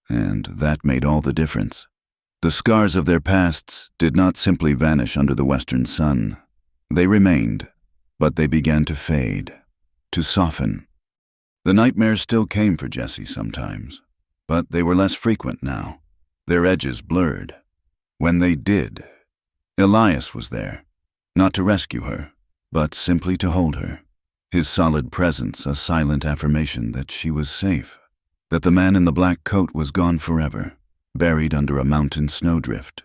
and that made all the difference. The scars of their pasts did not simply vanish under the western sun. They remained, but they began to fade, to soften. The nightmares still came for Jessie sometimes, but they were less frequent now, their edges blurred. When they did, Elias was there, not to rescue her, but simply to hold her, his solid presence a silent affirmation that she was safe. that the man in the black coat was gone forever, buried under a mountain snowdrift,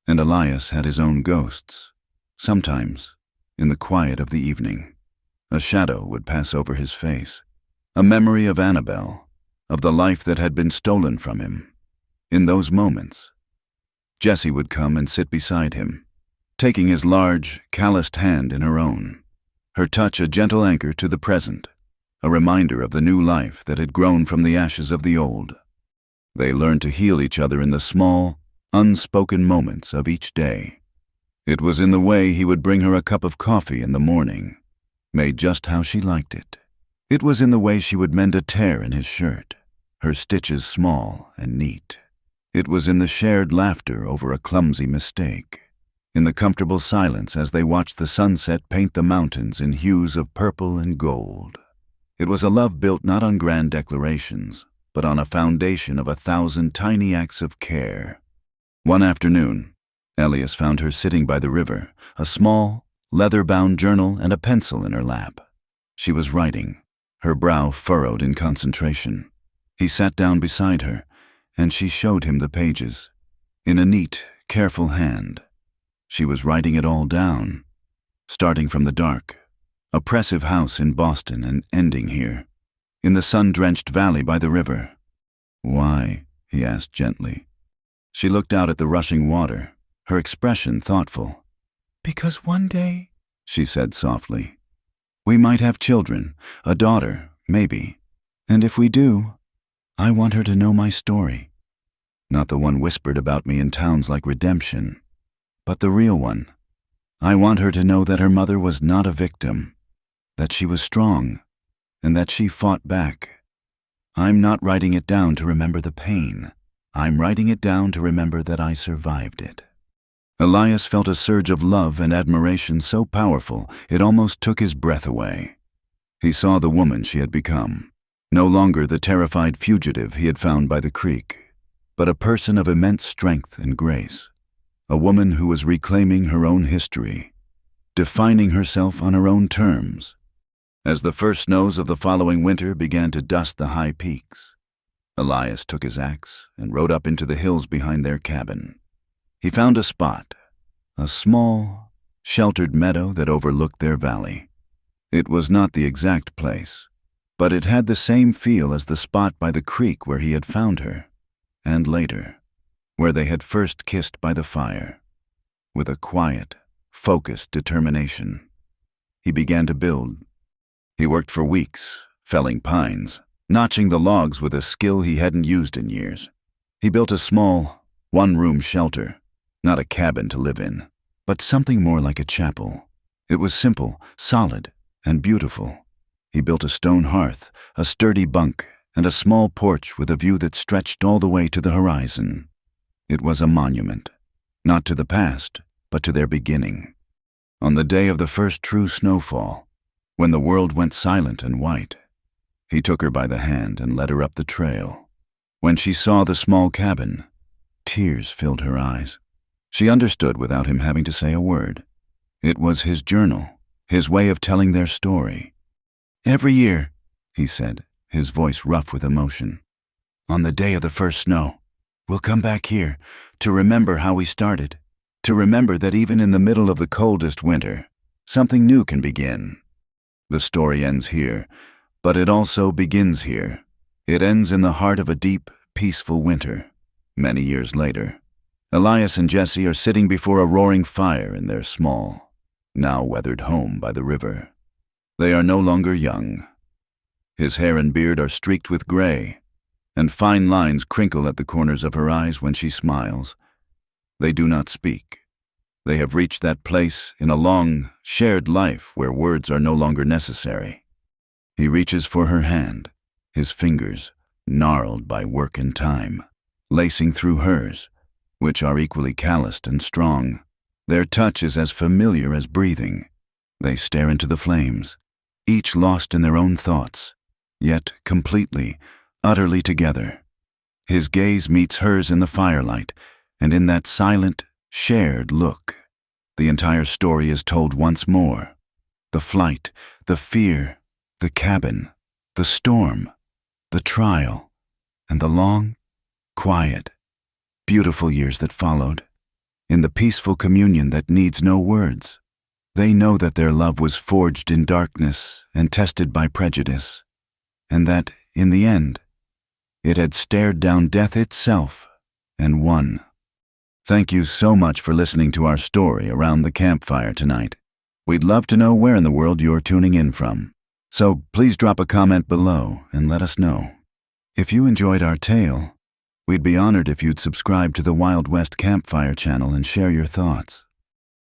and Elias had his own ghosts. Sometimes, in the quiet of the evening, a shadow would pass over his face, a memory of Annabelle, of the life that had been stolen from him. In those moments, Jessie would come and sit beside him, taking his large, calloused hand in her own, her touch a gentle anchor to the present, a reminder of the new life that had grown from the ashes of the old. They learned to heal each other in the small, unspoken moments of each day. It was in the way he would bring her a cup of coffee in the morning, made just how she liked it. It was in the way she would mend a tear in his shirt, her stitches small and neat. It was in the shared laughter over a clumsy mistake, in the comfortable silence as they watched the sunset paint the mountains in hues of purple and gold. It was a love built not on grand declarations, but on a foundation of 1,000 tiny acts of care. One afternoon, Elias found her sitting by the river, a small, leather-bound journal and a pencil in her lap. She was writing, her brow furrowed in concentration. He sat down beside her, and she showed him the pages. In a neat, careful hand, she was writing it all down, starting from the dark, oppressive house in Boston and ending here, in the sun-drenched valley by the river. "Why?" he asked gently. She looked out at the rushing water, her expression thoughtful. "Because one day," she said softly, "we might have children, a daughter, maybe. And if we do, I want her to know my story. Not the one whispered about me in towns like Redemption, but the real one. I want her to know that her mother was not a victim, that she was strong, and that she fought back. I'm not writing it down to remember the pain. I'm writing it down to remember that I survived it." Elias felt a surge of love and admiration so powerful it almost took his breath away. He saw the woman she had become, no longer the terrified fugitive he had found by the creek, but a person of immense strength and grace, a woman who was reclaiming her own history, defining herself on her own terms. As the first snows of the following winter began to dust the high peaks, Elias took his axe and rode up into the hills behind their cabin. He found a spot, a small, sheltered meadow that overlooked their valley. It was not the exact place, but it had the same feel as the spot by the creek where he had found her, and later, where they had first kissed by the fire. With a quiet, focused determination, he began to build. He worked for weeks, felling pines, notching the logs with a skill he hadn't used in years. He built a small, one-room shelter, not a cabin to live in, but something more like a chapel. It was simple, solid, and beautiful. He built a stone hearth, a sturdy bunk, and a small porch with a view that stretched all the way to the horizon. It was a monument, not to the past, but to their beginning. On the day of the first true snowfall, when the world went silent and white, he took her by the hand and led her up the trail. When she saw the small cabin, tears filled her eyes. She understood without him having to say a word. It was his journal, his way of telling their story. "Every year," he said, his voice rough with emotion, "on the day of the first snow, we'll come back here to remember how we started, to remember that even in the middle of the coldest winter, something new can begin. The story ends here, but it also begins here. It ends in the heart of a deep, peaceful winter." Many years later, Elias and Jessie are sitting before a roaring fire in their small, now weathered home by the river. They are no longer young. His hair and beard are streaked with gray, and fine lines crinkle at the corners of her eyes when she smiles. They do not speak. They have reached that place in a long, shared life where words are no longer necessary. He reaches for her hand, his fingers gnarled by work and time, lacing through hers, which are equally calloused and strong. Their touch is as familiar as breathing. They stare into the flames, each lost in their own thoughts, yet completely, utterly together. His gaze meets hers in the firelight, and in that silent, shared look, the entire story is told once more. The flight, the fear, the cabin, the storm, the trial, and the long, quiet, beautiful years that followed, in the peaceful communion that needs no words. They know that their love was forged in darkness and tested by prejudice, and that, in the end, it had stared down death itself and won. Thank you so much for listening to our story around the campfire tonight. We'd love to know where in the world you're tuning in from, so please drop a comment below and let us know. If you enjoyed our tale, we'd be honored if you'd subscribe to the Wild West Campfire channel and share your thoughts.